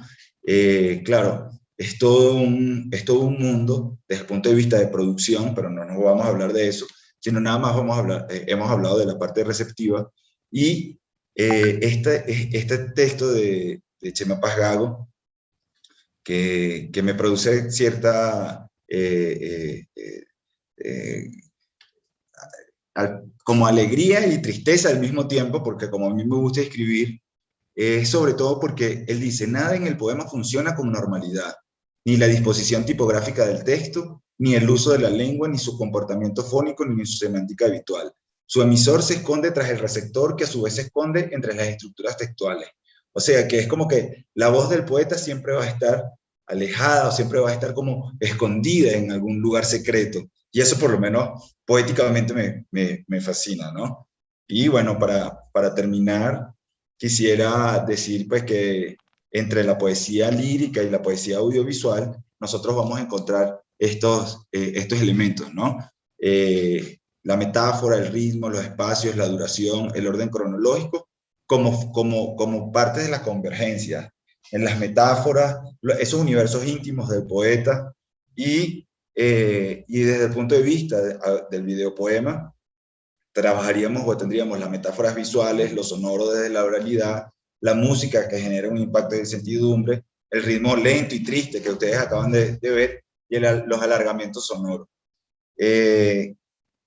Speaker 3: Claro, es todo un mundo desde el punto de vista de producción, pero no nos vamos a hablar de eso, sino nada más hemos hablado de la parte receptiva, y este texto de Chema Paz Gago, que me produce cierta como alegría y tristeza al mismo tiempo, porque como a mí me gusta escribir, es sobre todo porque él dice, nada en el poema funciona con normalidad, ni la disposición tipográfica del texto, ni el uso de la lengua, ni su comportamiento fónico, ni su semántica habitual. Su emisor se esconde tras el receptor, que a su vez se esconde entre las estructuras textuales. O sea, que es como que la voz del poeta siempre va a estar alejada o siempre va a estar como escondida en algún lugar secreto. Y eso por lo menos poéticamente me fascina, ¿no? Y bueno, para terminar, quisiera decir pues que entre la poesía lírica y la poesía audiovisual, nosotros vamos a encontrar estos elementos, ¿no? La metáfora, el ritmo, los espacios, la duración, el orden cronológico, como parte de la convergencia. En las metáforas, esos universos íntimos del poeta y desde el punto de vista del videopoema, trabajaríamos o tendríamos las metáforas visuales, lo sonoro desde la oralidad, la música que genera un impacto de sentidumbre, el ritmo lento y triste que ustedes acaban de ver y los alargamientos sonoros.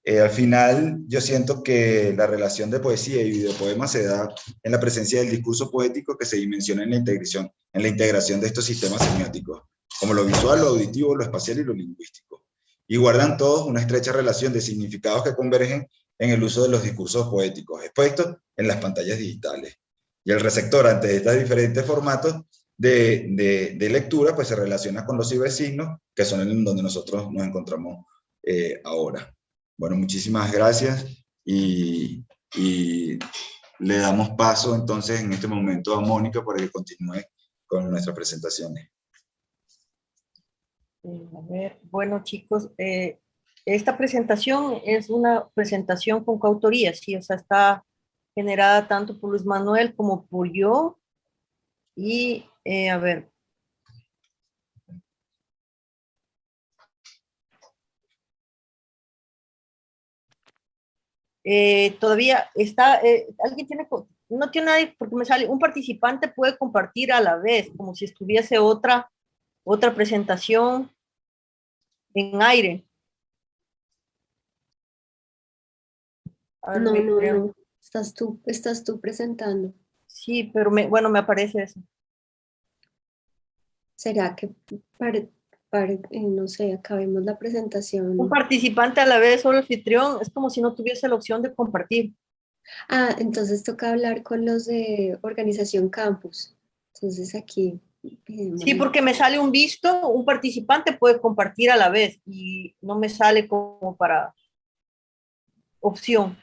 Speaker 3: Al final, yo siento que la relación de poesía y videopoema se da en la presencia del discurso poético que se dimensiona en la integración de estos sistemas semióticos, como lo visual, lo auditivo, lo espacial y lo lingüístico. Y guardan todos una estrecha relación de significados que convergen en el uso de los discursos poéticos expuestos en las pantallas digitales. Y el receptor ante estos diferentes formatos de lectura, pues se relaciona con los cibersignos, que son en donde nosotros nos encontramos ahora. Bueno, muchísimas gracias y le damos paso entonces en este momento a Mónica para que continúe con nuestras presentaciones.
Speaker 2: A ver, bueno chicos, esta presentación es una presentación con coautoría, sí, o sea, está generada tanto por Luis Manuel como por yo. Y, a ver. Todavía está, alguien tiene, no tiene nadie, porque me sale, un participante puede compartir a la vez, como si estuviese otra presentación en aire.
Speaker 4: No. Estás tú presentando.
Speaker 2: Sí, pero bueno, me aparece eso.
Speaker 4: ¿Será que no sé, acabemos la presentación?
Speaker 2: Un participante a la vez, solo anfitrión, es como si no tuviese la opción de compartir.
Speaker 4: Ah, entonces toca hablar con los de Organización Campus. Entonces aquí.
Speaker 2: Sí, porque me sale un visto, un participante puede compartir a la vez y no me sale como para opción.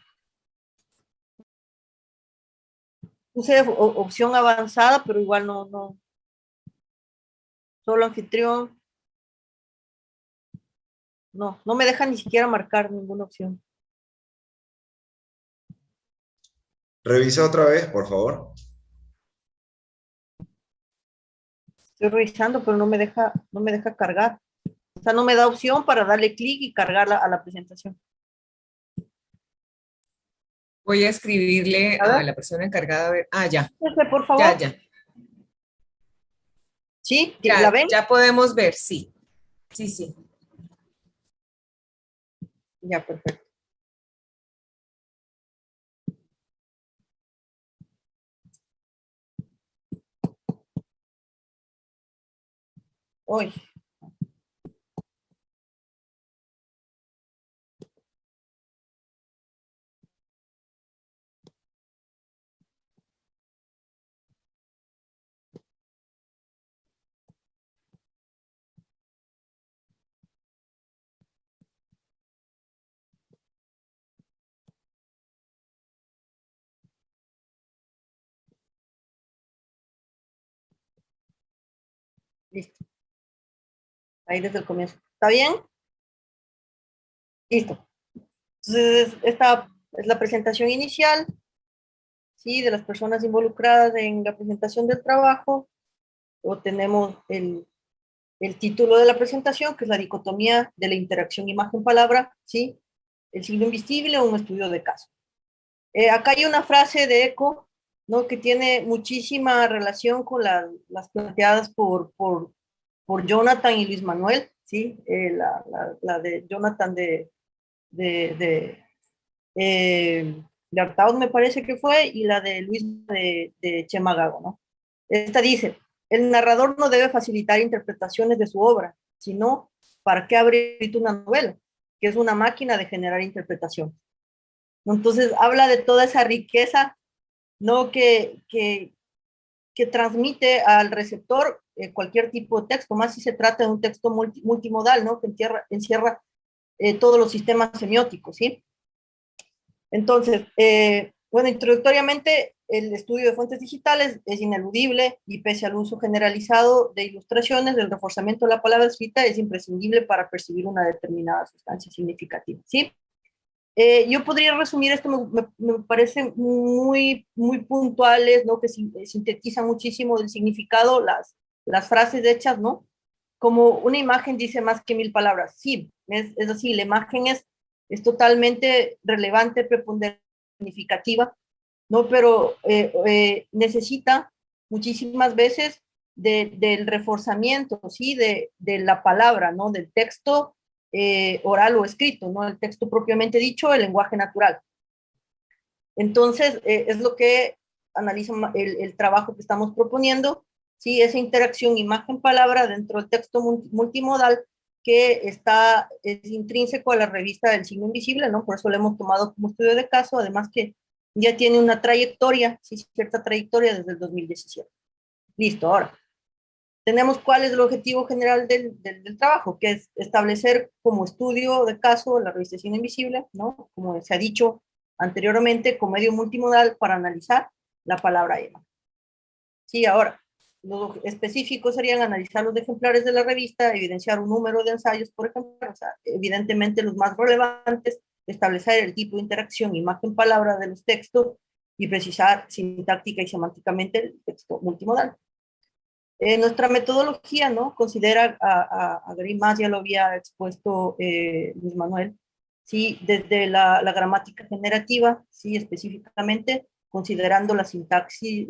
Speaker 2: Puse opción avanzada, pero igual no. Solo anfitrión. No me deja ni siquiera marcar ninguna opción.
Speaker 3: Revisa otra vez, por favor.
Speaker 2: Estoy revisando, pero no me deja cargar. O sea, no me da opción para darle clic y cargarla a la presentación.
Speaker 1: Voy a escribirle a la persona encargada. A ver. Ah, ya.
Speaker 2: Por favor.
Speaker 1: Ya.
Speaker 2: ¿Sí?
Speaker 1: Ya,
Speaker 2: ¿La ven?
Speaker 1: ya podemos ver, sí. Sí.
Speaker 2: Ya, perfecto. Hoy. Listo. Ahí desde el comienzo. ¿Está bien? Listo. Entonces, esta es la presentación inicial, ¿sí? De las personas involucradas en la presentación del trabajo. O tenemos el título de la presentación, que es la dicotomía de la interacción imagen-palabra, ¿sí? El signo invisible o un estudio de caso. Acá hay una frase de Eco, ¿no? Que tiene muchísima relación con las planteadas por Jonathan y Luis Manuel, ¿sí? La de Jonathan de de Artaud me parece que fue, y la de Luis de Chema Gago, ¿no? Esta dice, el narrador no debe facilitar interpretaciones de su obra, sino, ¿para qué haber escrito una novela? Que es una máquina de generar interpretación. Entonces, habla de toda esa riqueza, ¿no? Que transmite al receptor cualquier tipo de texto, más si se trata de un texto multimodal, ¿no? Que encierra todos los sistemas semióticos, ¿sí? Entonces, bueno, introductoriamente, el estudio de fuentes digitales es ineludible y pese al uso generalizado de ilustraciones, el reforzamiento de la palabra escrita es imprescindible para percibir una determinada sustancia significativa, ¿sí? Yo podría resumir esto, me parece muy puntuales, ¿no? Que sintetizan muchísimo del significado, las frases hechas, ¿no? Como una imagen dice más que 1000 palabras. Sí, es así, la imagen es totalmente relevante, preponderante, significativa, ¿no? Pero necesita muchísimas veces del reforzamiento, ¿sí? De la palabra, ¿no? Del texto oral o escrito, ¿no? El texto propiamente dicho, el lenguaje natural. Entonces, es lo que analiza el trabajo que estamos proponiendo, ¿sí? Esa interacción imagen-palabra dentro del texto multimodal que es intrínseco a la revista del signo invisible, ¿no? Por eso lo hemos tomado como estudio de caso, además que ya tiene una trayectoria, sí, cierta trayectoria desde el 2017. Listo, ahora, tenemos cuál es el objetivo general del trabajo, que es establecer como estudio de caso la revista Signo Invisible, ¿no? Como se ha dicho anteriormente, como medio multimodal para analizar la palabra EMA. Sí, ahora, los específicos serían analizar los ejemplares de la revista, evidenciar un número de ensayos, por ejemplo, o sea, evidentemente los más relevantes, establecer el tipo de interacción imagen-palabra de los textos y precisar sintáctica y semánticamente el texto multimodal. Nuestra metodología, ¿no? Considera a Greimas, ya lo había expuesto Luis Manuel, sí, desde la gramática generativa, sí, específicamente, considerando la sintaxis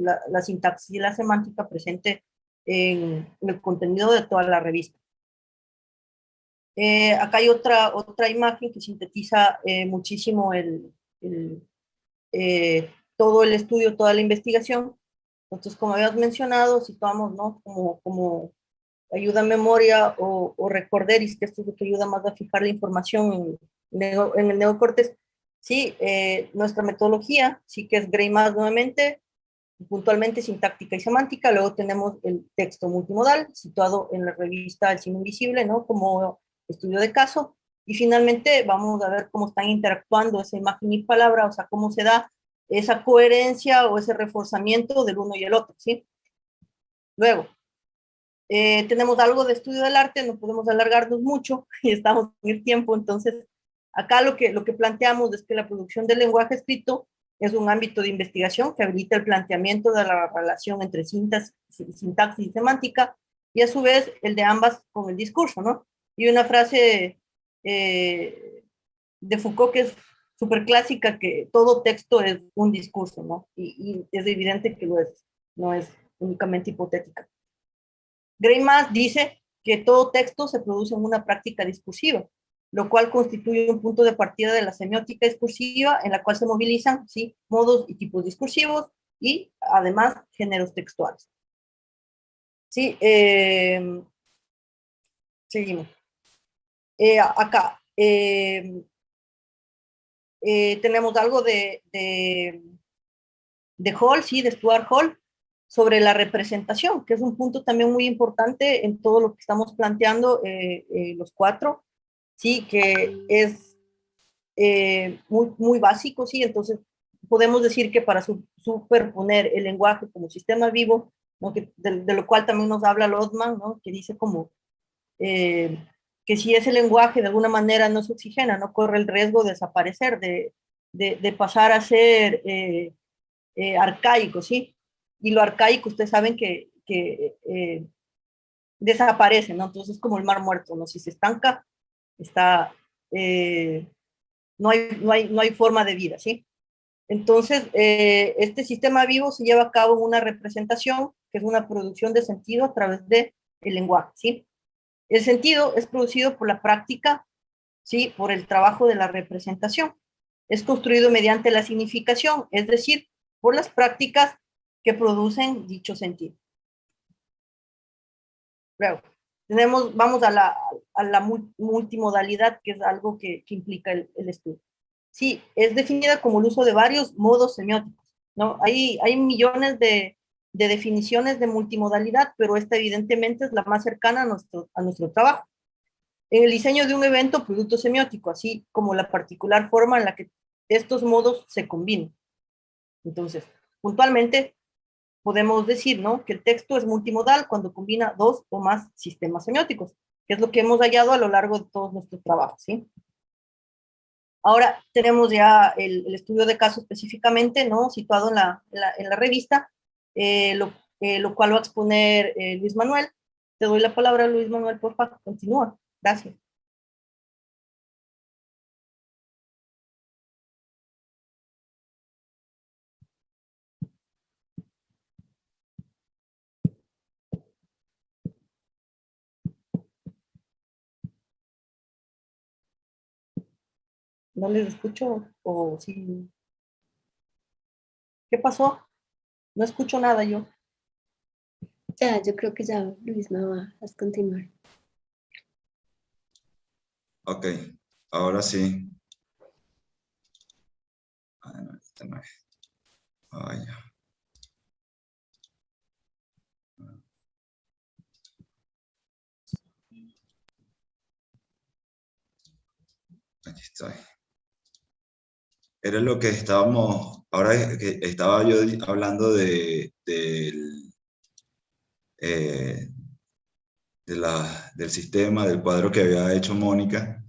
Speaker 2: y la semántica presente en el contenido de toda la revista. Acá hay otra imagen que sintetiza muchísimo todo el estudio, toda la investigación. Entonces, como habíamos mencionado, situamos, ¿no? Como ayuda a memoria o recorderis, que esto es lo que ayuda más a fijar la información en el neocórtex. Sí, nuestra metodología, sí que es Greimas nuevamente, puntualmente sintáctica y semántica. Luego tenemos el texto multimodal, situado en la revista El Signo Invisible, ¿no? Como estudio de caso. Y finalmente vamos a ver cómo están interactuando esa imagen y palabra, o sea, cómo se da esa coherencia o ese reforzamiento del uno y el otro, ¿sí? Luego, tenemos algo de estudio del arte, no podemos alargarnos mucho y estamos en el tiempo, entonces acá lo que planteamos es que la producción del lenguaje escrito es un ámbito de investigación que habilita el planteamiento de la relación entre sintaxis y semántica y a su vez el de ambas con el discurso, ¿no? Y una frase de Foucault que es súper clásica, que todo texto es un discurso, ¿no? Y es evidente que lo es, no es únicamente hipotética. Greimas dice que todo texto se produce en una práctica discursiva, lo cual constituye un punto de partida de la semiótica discursiva en la cual se movilizan, ¿sí? Modos y tipos discursivos y además géneros textuales. Sí, seguimos. Acá tenemos algo de Hall, sí, de Stuart Hall, sobre la representación, que es un punto también muy importante en todo lo que estamos planteando los cuatro, sí, que es muy básico, sí, entonces podemos decir que para superponer el lenguaje como sistema vivo, ¿no? De lo cual también nos habla Lotman, ¿no? Que dice como que si ese lenguaje de alguna manera no se oxigena, no corre el riesgo de desaparecer, de pasar a ser arcaico, ¿sí? Y lo arcaico, ustedes saben que desaparece, ¿no? Entonces es como el mar muerto, ¿no? Si se estanca, está, no hay forma de vida, ¿sí? Entonces, este sistema vivo se lleva a cabo una representación, que es una producción de sentido a través del lenguaje, ¿sí? El sentido es producido por la práctica, ¿sí? Por el trabajo de la representación. es construido mediante la significación, es decir, por las prácticas que producen dicho sentido. Luego, vamos a la multimodalidad, que es algo que implica el estudio. Sí, es definida como el uso de varios modos semióticos, ¿no? Hay millones de definiciones de multimodalidad, pero esta evidentemente es la más cercana a nuestro trabajo. En el diseño de un evento, producto semiótico, así como la particular forma en la que estos modos se combinan. Entonces, puntualmente, podemos decir, ¿no?, que el texto es multimodal cuando combina dos o más sistemas semióticos, que es lo que hemos hallado a lo largo de todos nuestros trabajos, ¿sí? Ahora tenemos ya el estudio de caso específicamente, ¿no?, situado en la revista, lo cual va a exponer Luis Manuel. Te doy la palabra, Luis Manuel, por favor, continúa. Gracias. No les escucho, o sí. ¿Qué pasó? No escucho nada yo.
Speaker 4: Ya, yo creo que ya Luis me va a continuar.
Speaker 3: Ok, ahora sí. Ah, no, esta no es. Vaya. Aquí estoy. Era lo que estábamos, ahora que estaba yo hablando del sistema, del cuadro que había hecho Mónica.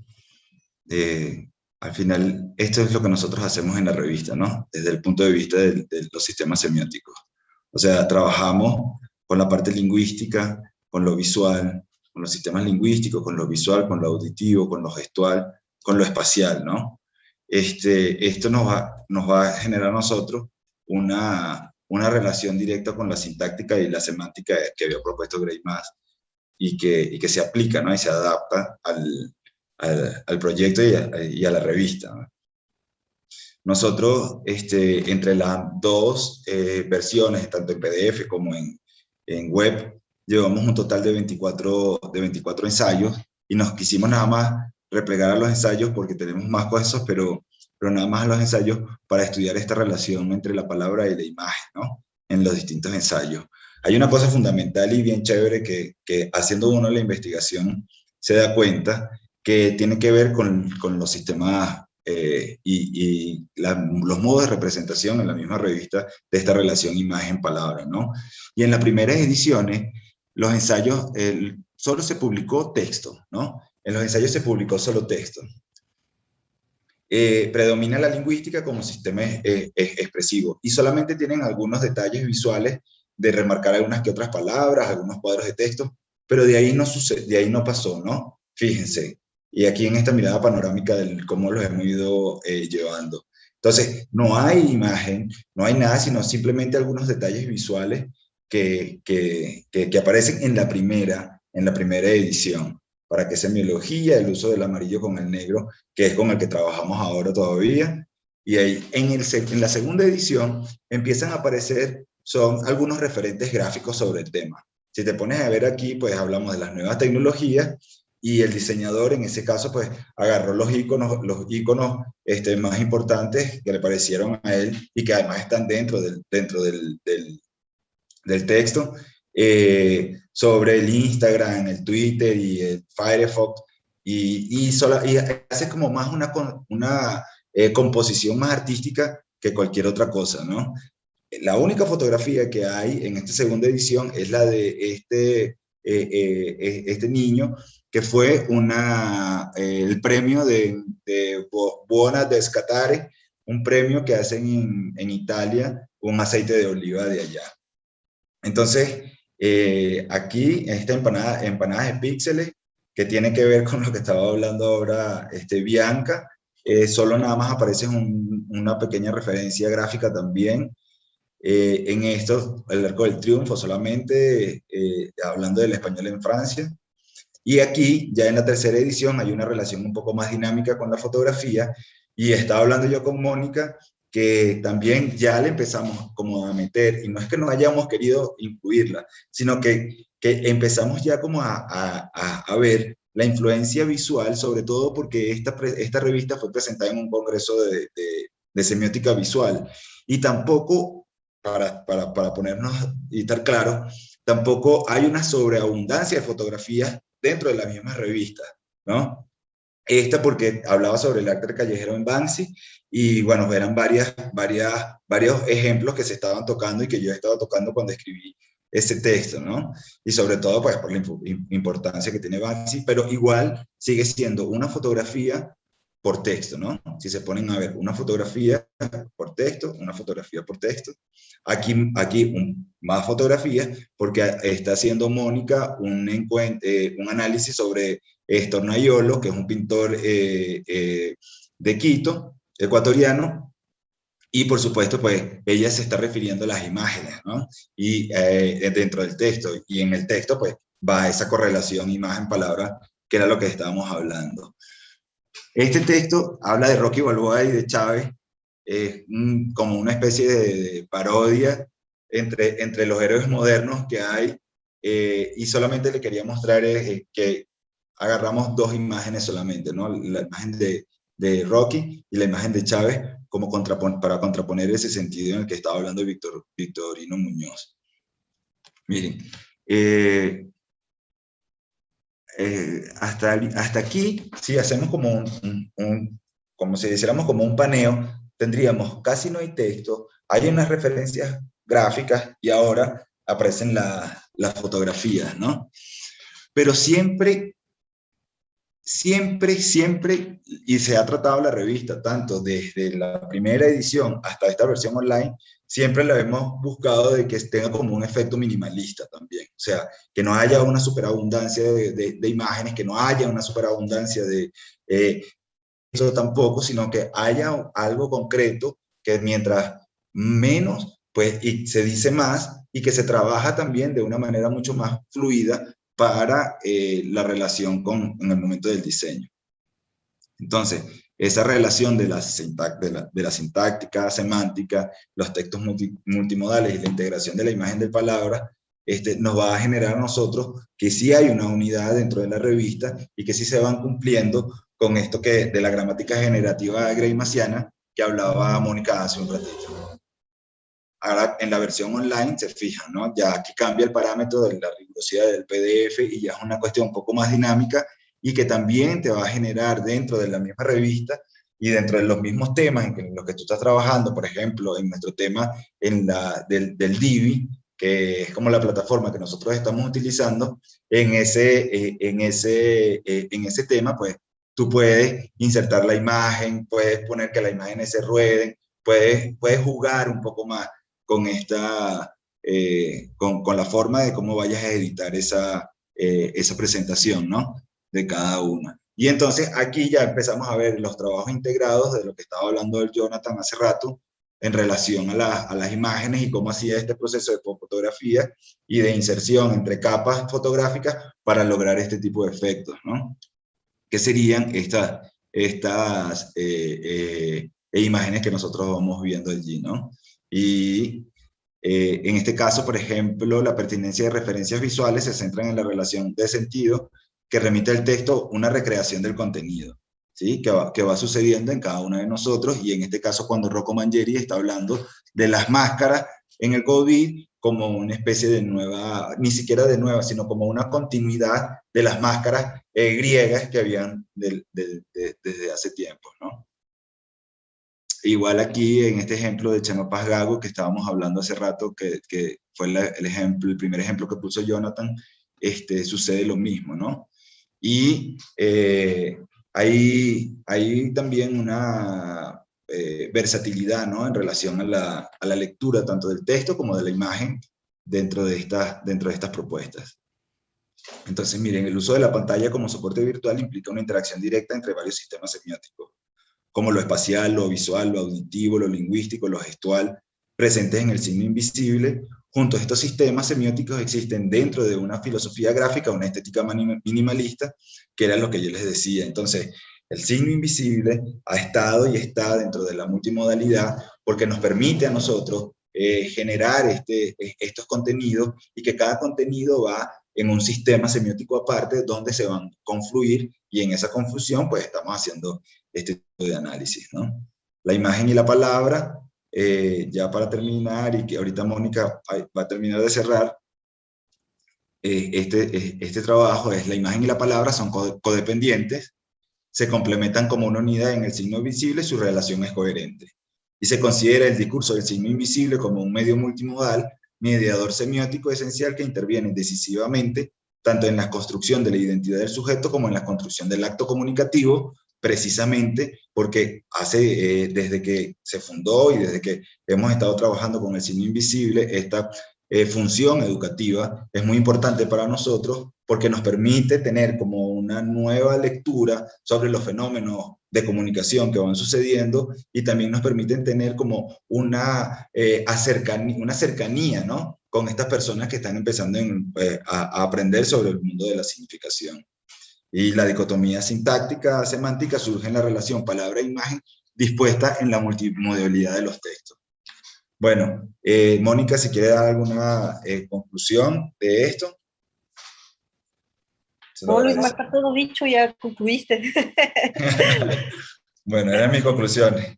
Speaker 3: Al final, esto es lo que nosotros hacemos en la revista, ¿no? Desde el punto de vista de los sistemas semióticos. O sea, trabajamos con la parte lingüística, con lo visual, con los sistemas lingüísticos, con lo visual, con lo auditivo, con lo gestual, con lo espacial, ¿no? Esto nos va a generar a nosotros una relación directa con la sintáctica y la semántica que había propuesto Gray Maas y que se aplica, ¿no? Y se adapta al proyecto y a la revista, ¿no? Nosotros, entre las dos versiones, tanto en PDF como en web, llevamos un total de 24 ensayos y nos quisimos nada más replegar a los ensayos porque tenemos más cosas, pero nada más a los ensayos para estudiar esta relación entre la palabra y la imagen, ¿no? En los distintos ensayos. Hay una cosa fundamental y bien chévere que haciendo uno la investigación se da cuenta que tiene que ver con los sistemas los modos de representación en la misma revista de esta relación imagen-palabra, ¿no? Y en las primeras ediciones, los ensayos, solo se publicó texto, ¿no? En los ensayos se publicó solo texto. Predomina la lingüística como sistema expresivo y solamente tienen algunos detalles visuales de remarcar algunas que otras palabras, algunos cuadros de texto, pero de ahí no pasó, ¿no? Fíjense. Y aquí en esta mirada panorámica de cómo los hemos ido llevando. Entonces, no hay imagen, no hay nada, sino simplemente algunos detalles visuales que aparecen en la primera edición, para que semiología, el uso del amarillo con el negro, que es con el que trabajamos ahora todavía. Y ahí, en la segunda edición, empiezan a aparecer, son algunos referentes gráficos sobre el tema. Si te pones a ver aquí, pues hablamos de las nuevas tecnologías, y el diseñador en ese caso pues agarró los iconos más importantes que le parecieron a él y que además están dentro del texto, sobre el Instagram, el Twitter y el Firefox, y hace como más una composición más artística que cualquier otra cosa, ¿no? La única fotografía que hay en esta segunda edición es la de este niño, que fue el premio de Buona Descatare, un premio que hacen en Italia, un aceite de oliva de allá. Entonces, aquí, esta empanada de píxeles, que tiene que ver con lo que estaba hablando ahora Bianca, solo nada más aparece una pequeña referencia gráfica también. En esto, el Arco del Triunfo solamente, hablando del español en Francia. Y aquí, ya en la tercera edición, hay una relación un poco más dinámica con la fotografía, Y estaba hablando yo con Mónica, que también ya le empezamos como a meter, y no es que no hayamos querido incluirla, sino que empezamos ya como a ver la influencia visual, sobre todo porque esta revista fue presentada en un congreso de semiótica visual, y tampoco, para ponernos y estar claros, tampoco hay una sobreabundancia de fotografías dentro de la misma revista, ¿no? Esta porque hablaba sobre el arte callejero en Banksy, y bueno, eran varios ejemplos que se estaban tocando y que yo estaba tocando cuando escribí ese texto, ¿no? Y sobre todo pues por la importancia que tiene Banksy, pero igual sigue siendo una fotografía por texto, ¿no? Si se ponen a ver una fotografía por texto, una fotografía por texto. Aquí más fotografías, porque está haciendo Mónica un análisis sobre Stornaiolo, que es un pintor de Quito, ecuatoriano, y por supuesto, pues ella se está refiriendo a las imágenes, ¿no? Y dentro del texto, y en el texto, pues va esa correlación imagen-palabra, que era lo que estábamos hablando. Este texto habla de Rocky Balboa y de Chávez, como una especie de parodia entre los héroes modernos que hay, y solamente le quería mostrar que agarramos dos imágenes solamente, ¿no? La imagen de Rocky y la imagen de Chávez, como para contraponer ese sentido en el que estaba hablando Victorino Muñoz. Miren, hasta aquí, si hacemos como como si hiciéramos como un paneo, tendríamos casi no hay texto, hay unas referencias gráficas y ahora aparecen las fotografías, ¿no? Pero siempre, y se ha tratado la revista, tanto desde la primera edición hasta esta versión online, siempre la hemos buscado de que tenga como un efecto minimalista también. O sea, que no haya una superabundancia de imágenes, que no haya una superabundancia de eso tampoco, sino que haya algo concreto, que mientras menos, pues, y se dice más, y que se trabaja también de una manera mucho más fluida para la relación en el momento del diseño. Entonces, esa relación de la sintáctica, semántica, los textos multimodales y la integración de la imagen de palabra, nos va a generar a nosotros que sí hay una unidad dentro de la revista y que sí se van cumpliendo con esto de la gramática generativa greymasiana que hablaba Mónica hace un ratito. Ahora, en la versión online se fijan, ¿no? Ya aquí cambia el parámetro de la rigurosidad del PDF y ya es una cuestión un poco más dinámica y que también te va a generar dentro de la misma revista y dentro de los mismos temas en los que tú estás trabajando, por ejemplo, en nuestro tema del Divi, que es como la plataforma que nosotros estamos utilizando, en ese tema, pues tú puedes insertar la imagen, puedes poner que la imagen se rueden, puedes jugar un poco más con con la forma de cómo vayas a editar esa presentación, ¿no? De cada una. Y entonces aquí ya empezamos a ver los trabajos integrados de lo que estaba hablando el Jonathan hace rato en relación a las imágenes y cómo hacía este proceso de fotografía y de inserción entre capas fotográficas para lograr este tipo de efectos, ¿no? Que serían estas imágenes que nosotros vamos viendo allí, ¿no? Y en este caso, por ejemplo, la pertinencia de referencias visuales se centra en la relación de sentido que remite al texto una recreación del contenido, ¿sí? Que va sucediendo en cada uno de nosotros, y en este caso cuando Rocco Mangieri está hablando de las máscaras en el COVID como una especie de nueva, ni siquiera de nueva, sino como una continuidad de las máscaras griegas que habían desde hace tiempo, ¿no? Igual aquí en este ejemplo de Chema Paz Gago que estábamos hablando hace rato, que fue el primer ejemplo que puso Jonathan, sucede lo mismo, ¿no? Y hay también una versatilidad, ¿no? En relación a la lectura tanto del texto como de la imagen dentro de estas propuestas. Entonces, miren, el uso de la pantalla como soporte virtual implica una interacción directa entre varios sistemas semióticos, como lo espacial, lo visual, lo auditivo, lo lingüístico, lo gestual, presentes en el signo invisible. Juntos, estos sistemas semióticos existen dentro de una filosofía gráfica, una estética minimalista, que era lo que yo les decía. Entonces, El signo invisible ha estado y está dentro de la multimodalidad porque nos permite a nosotros generar estos contenidos y que cada contenido va en un sistema semiótico aparte donde se van a confluir y en esa confusión pues estamos haciendo este tipo de análisis, ¿no? La imagen y la palabra, ya para terminar y que ahorita Mónica va a terminar de cerrar, este trabajo es la imagen y la palabra son codependientes, se complementan como una unidad en el signo visible, su relación es coherente. Y se considera el discurso del signo invisible como un medio multimodal, mediador semiótico esencial que interviene decisivamente tanto en la construcción de la identidad del sujeto como en la construcción del acto comunicativo, precisamente porque desde que se fundó y desde que hemos estado trabajando con el signo invisible, esta función educativa es muy importante para nosotros porque nos permite tener como una nueva lectura sobre los fenómenos de comunicación que van sucediendo y también nos permiten tener como una cercanía, ¿no? Con estas personas que están empezando a aprender sobre el mundo de la significación. Y la dicotomía sintáctica semántica surge en la relación palabra-imagen dispuesta en la multimodalidad de los textos. Bueno, Mónica, si quiere dar alguna conclusión de esto.
Speaker 2: No, Luis, está todo dicho, ya concluiste.
Speaker 3: Bueno, eran mis conclusiones.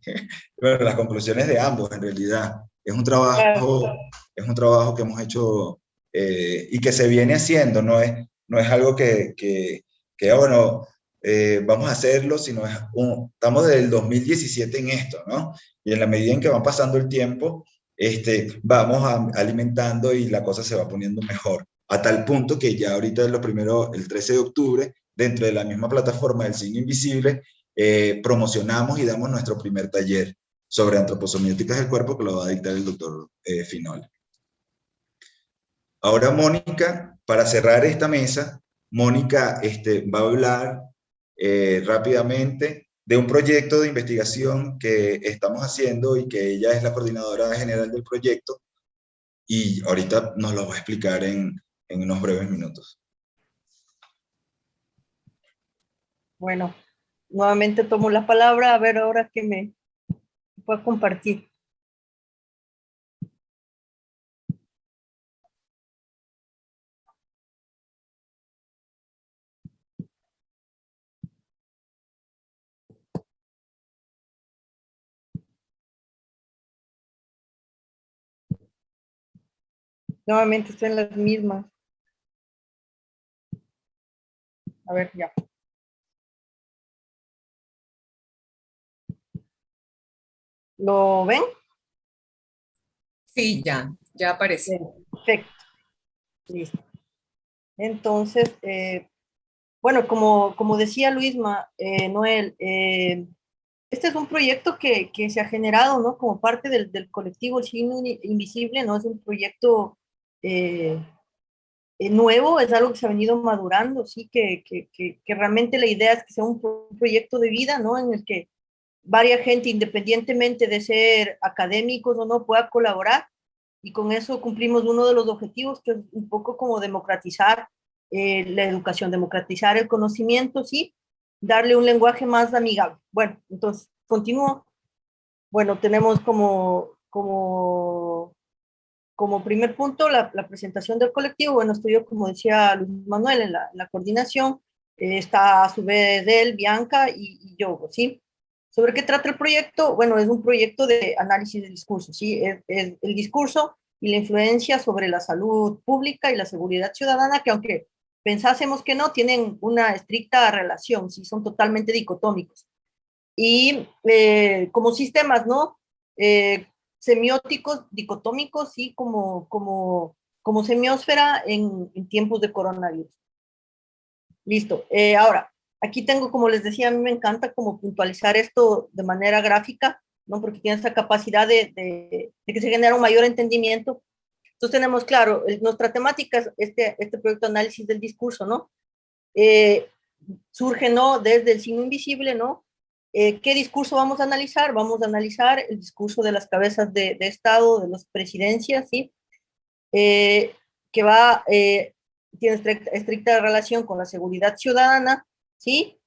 Speaker 3: Bueno, las conclusiones de ambos, en realidad. Es un trabajo que hemos hecho y que se viene haciendo, no es algo que bueno, vamos a hacerlo, sino estamos desde el 2017 en esto, ¿no? Y en la medida en que va pasando el tiempo, vamos alimentando y la cosa se va poniendo mejor. A tal punto que ya ahorita el 13 de octubre, dentro de la misma plataforma del signo invisible, promocionamos y damos nuestro primer taller sobre antroposemióticas del cuerpo que lo va a dictar el doctor Finol. Ahora Mónica, para cerrar esta mesa, Mónica va a hablar rápidamente de un proyecto de investigación que estamos haciendo y que ella es la coordinadora general del proyecto y ahorita nos lo va a explicar en unos breves minutos.
Speaker 2: Bueno, nuevamente tomo la palabra, a ver ahora que me pueda compartir. Nuevamente estoy en las mismas. A ver, ya. ¿Lo ven?
Speaker 1: Sí, ya aparece.
Speaker 2: Perfecto. Listo. Entonces, bueno, como decía Luisma, Noel, este es un proyecto que se ha generado, ¿no? Como parte del colectivo El Signo Invisible, ¿no? Es un proyecto nuevo, es algo que se ha venido madurando, sí, que realmente la idea es que sea un proyecto de vida, ¿no? En el que varia gente, independientemente de ser académicos o no, pueda colaborar, y con eso cumplimos uno de los objetivos, que es un poco como democratizar la educación, democratizar el conocimiento, sí, darle un lenguaje más amigable. Bueno, entonces, continúo. Bueno, tenemos como primer punto la presentación del colectivo. Bueno, estoy yo, como decía Luis Manuel, en la coordinación. Está a su vez él, Bianca y yo, ¿sí? ¿Sobre qué trata el proyecto? Bueno, es un proyecto de análisis del discurso, ¿sí? Es el discurso y la influencia sobre la salud pública y la seguridad ciudadana, que aunque pensásemos que no, tienen una estricta relación, ¿sí? Son totalmente dicotómicos. Y como sistemas, ¿no? Semióticos, dicotómicos, ¿sí? Como semiósfera en tiempos de coronavirus. Listo. Ahora, aquí tengo, como les decía, a mí me encanta como puntualizar esto de manera gráfica, ¿no? Porque tiene esta capacidad de que se genera un mayor entendimiento. Entonces tenemos, claro, nuestra temática es este proyecto de análisis del discurso, ¿no? Surge, ¿no? Desde el signo invisible, ¿no? ¿Qué discurso vamos a analizar? Vamos a analizar el discurso de las cabezas de Estado, de las presidencias, ¿sí? Que tiene estricta relación con la seguridad ciudadana, ¿sí?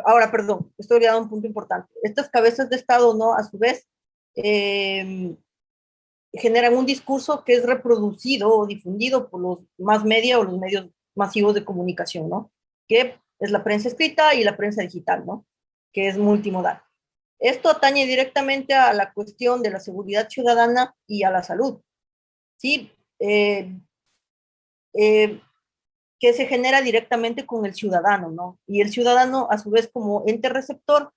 Speaker 2: Ahora, perdón, estoy olvidando un punto importante. Estas cabezas de Estado, ¿no? A su vez, generan un discurso que es reproducido o difundido por los más media o los medios masivos de comunicación, ¿no? Que es la prensa escrita y la prensa digital, ¿no? Que es multimodal. Esto atañe directamente a la cuestión de la seguridad ciudadana y a la salud, ¿sí? Que se genera directamente con el ciudadano, ¿no? Y el ciudadano, a su vez, como ente receptor,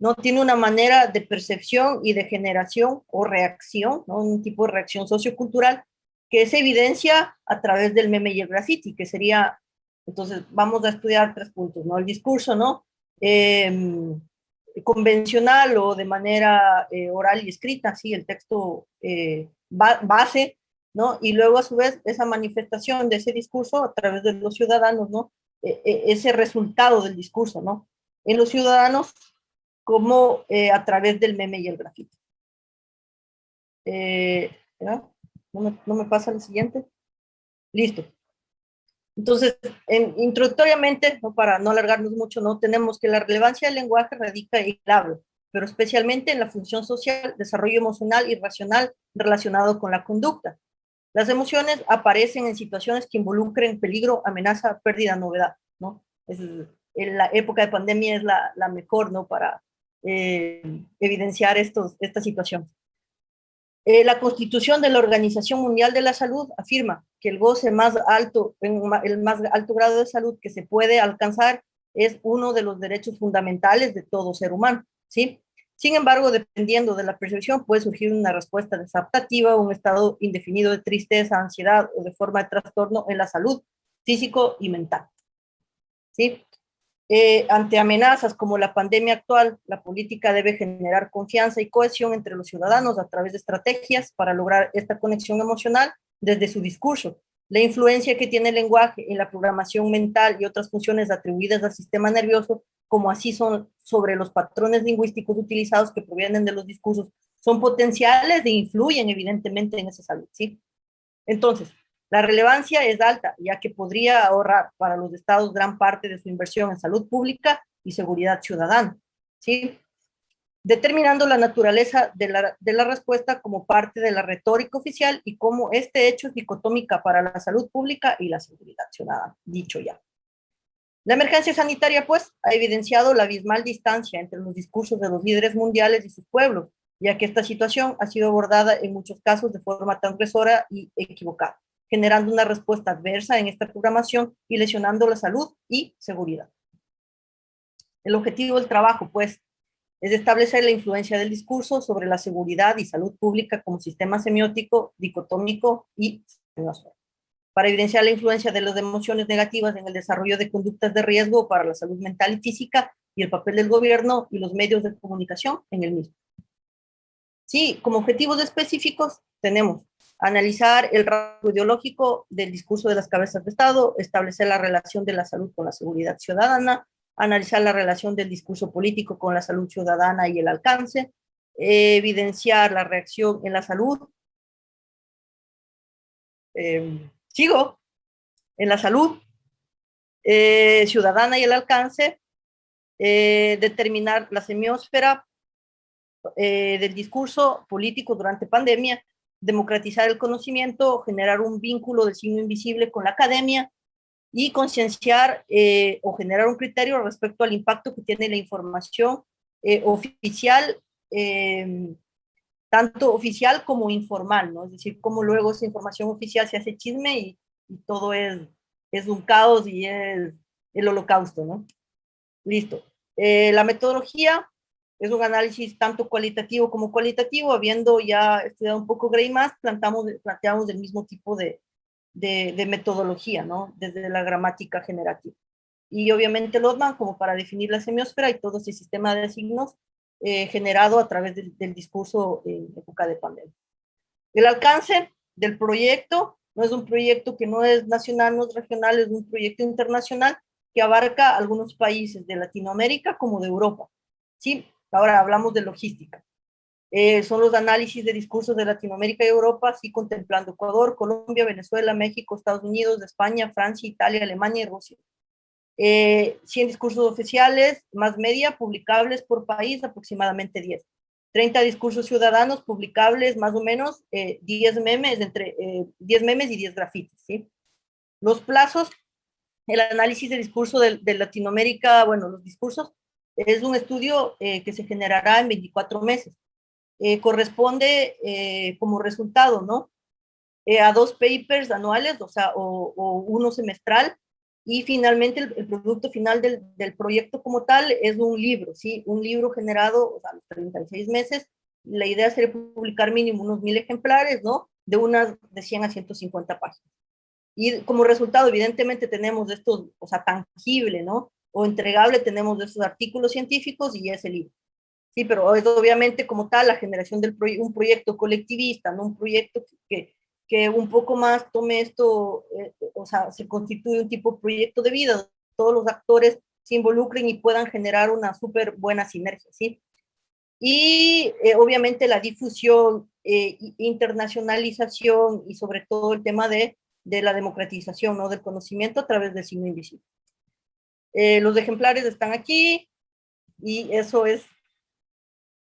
Speaker 2: ¿no? Tiene una manera de percepción y de generación o reacción, ¿no? Un tipo de reacción sociocultural que se evidencia a través del meme y el graffiti, que sería, entonces, vamos a estudiar 3 puntos, ¿no? El discurso, ¿no? Convencional o de manera oral y escrita, sí, el texto base, ¿no? Y luego, a su vez, esa manifestación de ese discurso a través de los ciudadanos, ¿no? Ese resultado del discurso, ¿no? En los ciudadanos como a través del meme y el grafito. No me pasa el siguiente. Listo. Entonces, introductoriamente, ¿no? Para no alargarnos mucho, ¿no? Tenemos que la relevancia del lenguaje radica en el habla, pero especialmente en la función social, desarrollo emocional y racional relacionado con la conducta. Las emociones aparecen en situaciones que involucren peligro, amenaza, pérdida, novedad, ¿no? En la época de pandemia es la mejor, ¿no? Para evidenciar esta situación. La Constitución de la Organización Mundial de la Salud afirma que el goce más alto, el más alto grado de salud que se puede alcanzar es uno de los derechos fundamentales de todo ser humano, ¿sí? Sin embargo, dependiendo de la percepción, puede surgir una respuesta desadaptativa, un estado indefinido de tristeza, ansiedad o de forma de trastorno en la salud físico y mental, ¿sí? Ante amenazas como la pandemia actual, la política debe generar confianza y cohesión entre los ciudadanos a través de estrategias para lograr esta conexión emocional desde su discurso. La influencia que tiene el lenguaje en la programación mental y otras funciones atribuidas al sistema nervioso, como así son sobre los patrones lingüísticos utilizados que provienen de los discursos, son potenciales e influyen evidentemente en esa salud, ¿sí? Entonces, la relevancia es alta, ya que podría ahorrar para los estados gran parte de su inversión en salud pública y seguridad ciudadana, ¿sí? Determinando la naturaleza de la respuesta como parte de la retórica oficial y cómo este hecho es dicotómica para la salud pública y la seguridad ciudadana, dicho ya. La emergencia sanitaria, pues, ha evidenciado la abismal distancia entre los discursos de los líderes mundiales y sus pueblos, ya que esta situación ha sido abordada en muchos casos de forma transgresora y equivocada, generando una respuesta adversa en esta programación y lesionando la salud y seguridad. El objetivo del trabajo, pues, es establecer la influencia del discurso sobre la seguridad y salud pública como sistema semiótico, dicotómico y semiótico, para evidenciar la influencia de las emociones negativas en el desarrollo de conductas de riesgo para la salud mental y física y el papel del gobierno y los medios de comunicación en el mismo. Sí, como objetivos específicos tenemos analizar el rasgo ideológico del discurso de las cabezas de Estado, establecer la relación de la salud con la seguridad ciudadana, analizar la relación del discurso político con la salud ciudadana y el alcance, evidenciar la reacción en la salud, sigo, en la salud ciudadana y el alcance, determinar la semiósfera del discurso político durante pandemia, democratizar el conocimiento, generar un vínculo del signo invisible con la academia y concienciar o generar un criterio respecto al impacto que tiene la información oficial, tanto oficial como informal, ¿no? Es decir, cómo luego esa información oficial se hace chisme y todo es un caos y es el holocausto, ¿no? Listo. La metodología es un análisis tanto cualitativo como cualitativo. Habiendo ya estudiado un poco Gray más, planteamos el mismo tipo de metodología, ¿no? Desde la gramática generativa. Y obviamente Lotman como para definir la semiósfera y todo ese sistema de signos generado a través del discurso en época de pandemia. El alcance del proyecto no es un proyecto que no es nacional, no es regional, es un proyecto internacional que abarca algunos países de Latinoamérica como de Europa. ¿Sí? Ahora hablamos de logística. Son los análisis de discursos de Latinoamérica y Europa, así contemplando Ecuador, Colombia, Venezuela, México, Estados Unidos, España, Francia, Italia, Alemania y Rusia. 100 discursos oficiales, más media, publicables por país, aproximadamente 10. 30 discursos ciudadanos publicables, más o menos, 10 memes, entre 10 memes y 10 grafitis, ¿sí? Los plazos, el análisis de discurso de Latinoamérica, bueno, los discursos, es un estudio que se generará en 24 meses. Corresponde como resultado, ¿no? A 2 papers anuales, o sea, o uno semestral, y finalmente el producto final del proyecto como tal es un libro, ¿sí? Un libro generado, o sea, a los 36 meses. La idea sería publicar mínimo unos 1000 ejemplares, ¿no? De unas de 100 a 150 páginas. Y como resultado, evidentemente, tenemos estos, o sea, tangible, ¿no? O entregable, tenemos estos artículos científicos y ese libro. Sí, pero es obviamente como tal la generación de un proyecto colectivista, ¿no? Un proyecto que un poco más tome esto, o sea, se constituye un tipo de proyecto de vida, todos los actores se involucren y puedan generar una súper buena sinergia, ¿sí? Y obviamente la difusión, internacionalización y sobre todo el tema de la democratización, ¿no? Del conocimiento a través del signo invisible. Los ejemplares están aquí y eso es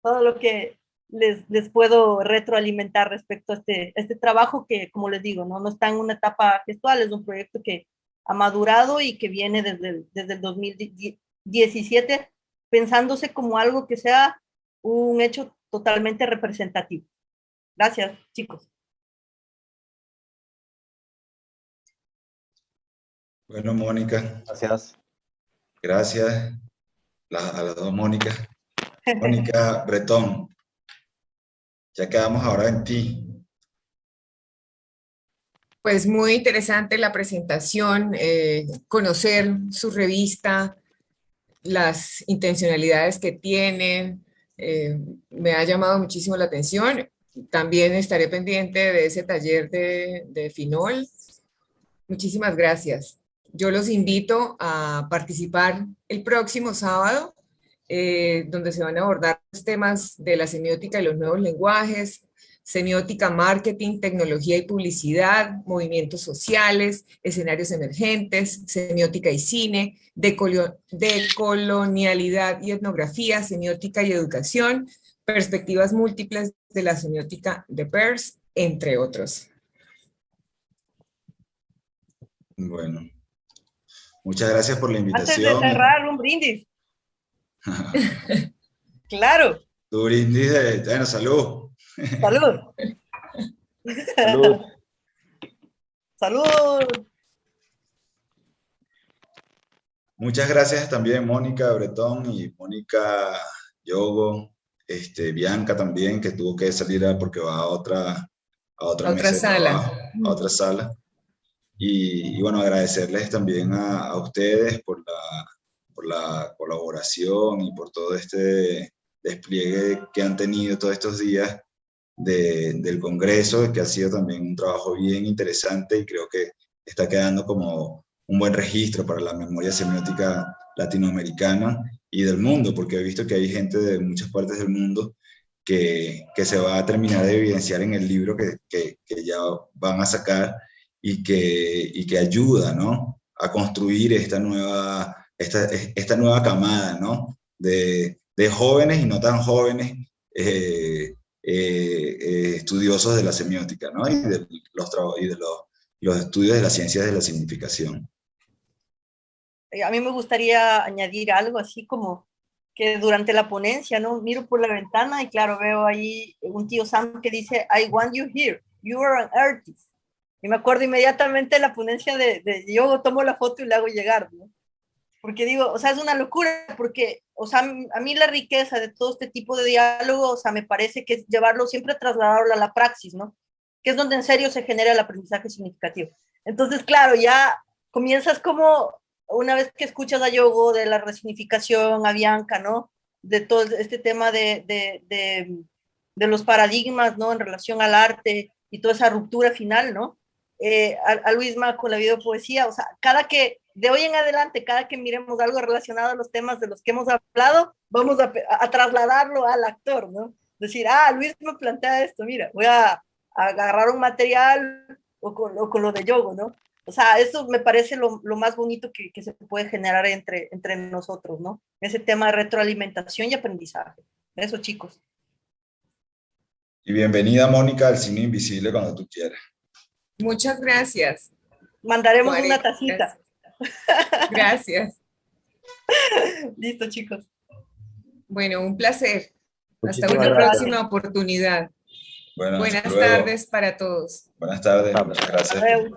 Speaker 2: todo lo que les puedo retroalimentar respecto a este trabajo que, como les digo, no está en una etapa gestual, es un proyecto que ha madurado y que viene desde el 2017 pensándose como algo que sea un hecho totalmente representativo. Gracias, chicos.
Speaker 3: Bueno, Mónica.
Speaker 5: Gracias.
Speaker 3: Gracias a las dos Mónicas. Mónica Bretón, ya quedamos ahora en ti.
Speaker 1: Pues muy interesante la presentación, conocer su revista, las intencionalidades que tienen, me ha llamado muchísimo la atención. También estaré pendiente de ese taller de Finol. Muchísimas gracias. Yo los invito a participar el próximo sábado, donde se van a abordar los temas de la semiótica y los nuevos lenguajes, semiótica, marketing, tecnología y publicidad, movimientos sociales, escenarios emergentes, semiótica y cine, decolonialidad y etnografía, semiótica y educación, perspectivas múltiples de la semiótica de Peirce, entre otros.
Speaker 3: Bueno, muchas gracias por la invitación.
Speaker 2: Antes de cerrar, un brindis. Claro.
Speaker 3: Tu brindis bueno, salud.
Speaker 2: Salud.
Speaker 5: Salud.
Speaker 2: Salud.
Speaker 3: Muchas gracias también, Mónica Bretón y Mónica Yogo, Bianca también, que tuvo que salir porque va a otra mesa de trabajo, a otra sala. Y bueno, agradecerles también a ustedes por la colaboración y por todo este despliegue que han tenido todos estos días del Congreso, que ha sido también un trabajo bien interesante y creo que está quedando como un buen registro para la memoria semiótica latinoamericana y del mundo, porque he visto que hay gente de muchas partes del mundo que se va a terminar de evidenciar en el libro que ya van a sacar y que ayuda, ¿no?, a construir esta nueva camada, ¿no?, de jóvenes y no tan jóvenes estudiosos de la semiótica, ¿no?, y de los estudios de las ciencias de la significación.
Speaker 2: A mí me gustaría añadir algo así como que durante la ponencia, ¿no?, miro por la ventana y claro, veo ahí un tío Sam que dice, I want you here, you are an artist. Y me acuerdo inmediatamente de la ponencia de yo tomo la foto y la hago llegar, ¿no? Porque digo, o sea, es una locura, porque, o sea, a mí la riqueza de todo este tipo de diálogo, o sea, me parece que es llevarlo siempre, trasladarlo a la praxis, ¿no? Que es donde en serio se genera el aprendizaje significativo. Entonces, claro, ya comienzas como, una vez que escuchas a Yogo de la resignificación, a Bianca, ¿no?, de todo este tema de los paradigmas, ¿no?, en relación al arte y toda esa ruptura final, ¿no?, a Luisma con la videopoesía, o sea, de hoy en adelante, cada que miremos algo relacionado a los temas de los que hemos hablado, vamos a trasladarlo al actor, ¿no? Decir, Luis me plantea esto, mira, voy a agarrar un material o con lo de Yogo, ¿no? O sea, eso me parece lo más bonito que se puede generar entre nosotros, ¿no? Ese tema de retroalimentación y aprendizaje. Eso, chicos.
Speaker 3: Y bienvenida, Mónica, al Cine Invisible cuando tú quieras.
Speaker 1: Muchas gracias.
Speaker 2: Mandaremos una tacita.
Speaker 1: Gracias.
Speaker 2: Listo, chicos.
Speaker 1: Bueno, un placer. Hasta
Speaker 5: Muchísimas
Speaker 1: una
Speaker 5: gracias.
Speaker 1: próxima oportunidad.
Speaker 3: Bueno,
Speaker 1: Buenas
Speaker 3: hasta luego.
Speaker 1: tardes para todos.
Speaker 3: Buenas tardes, muchas gracias.
Speaker 2: Adiós.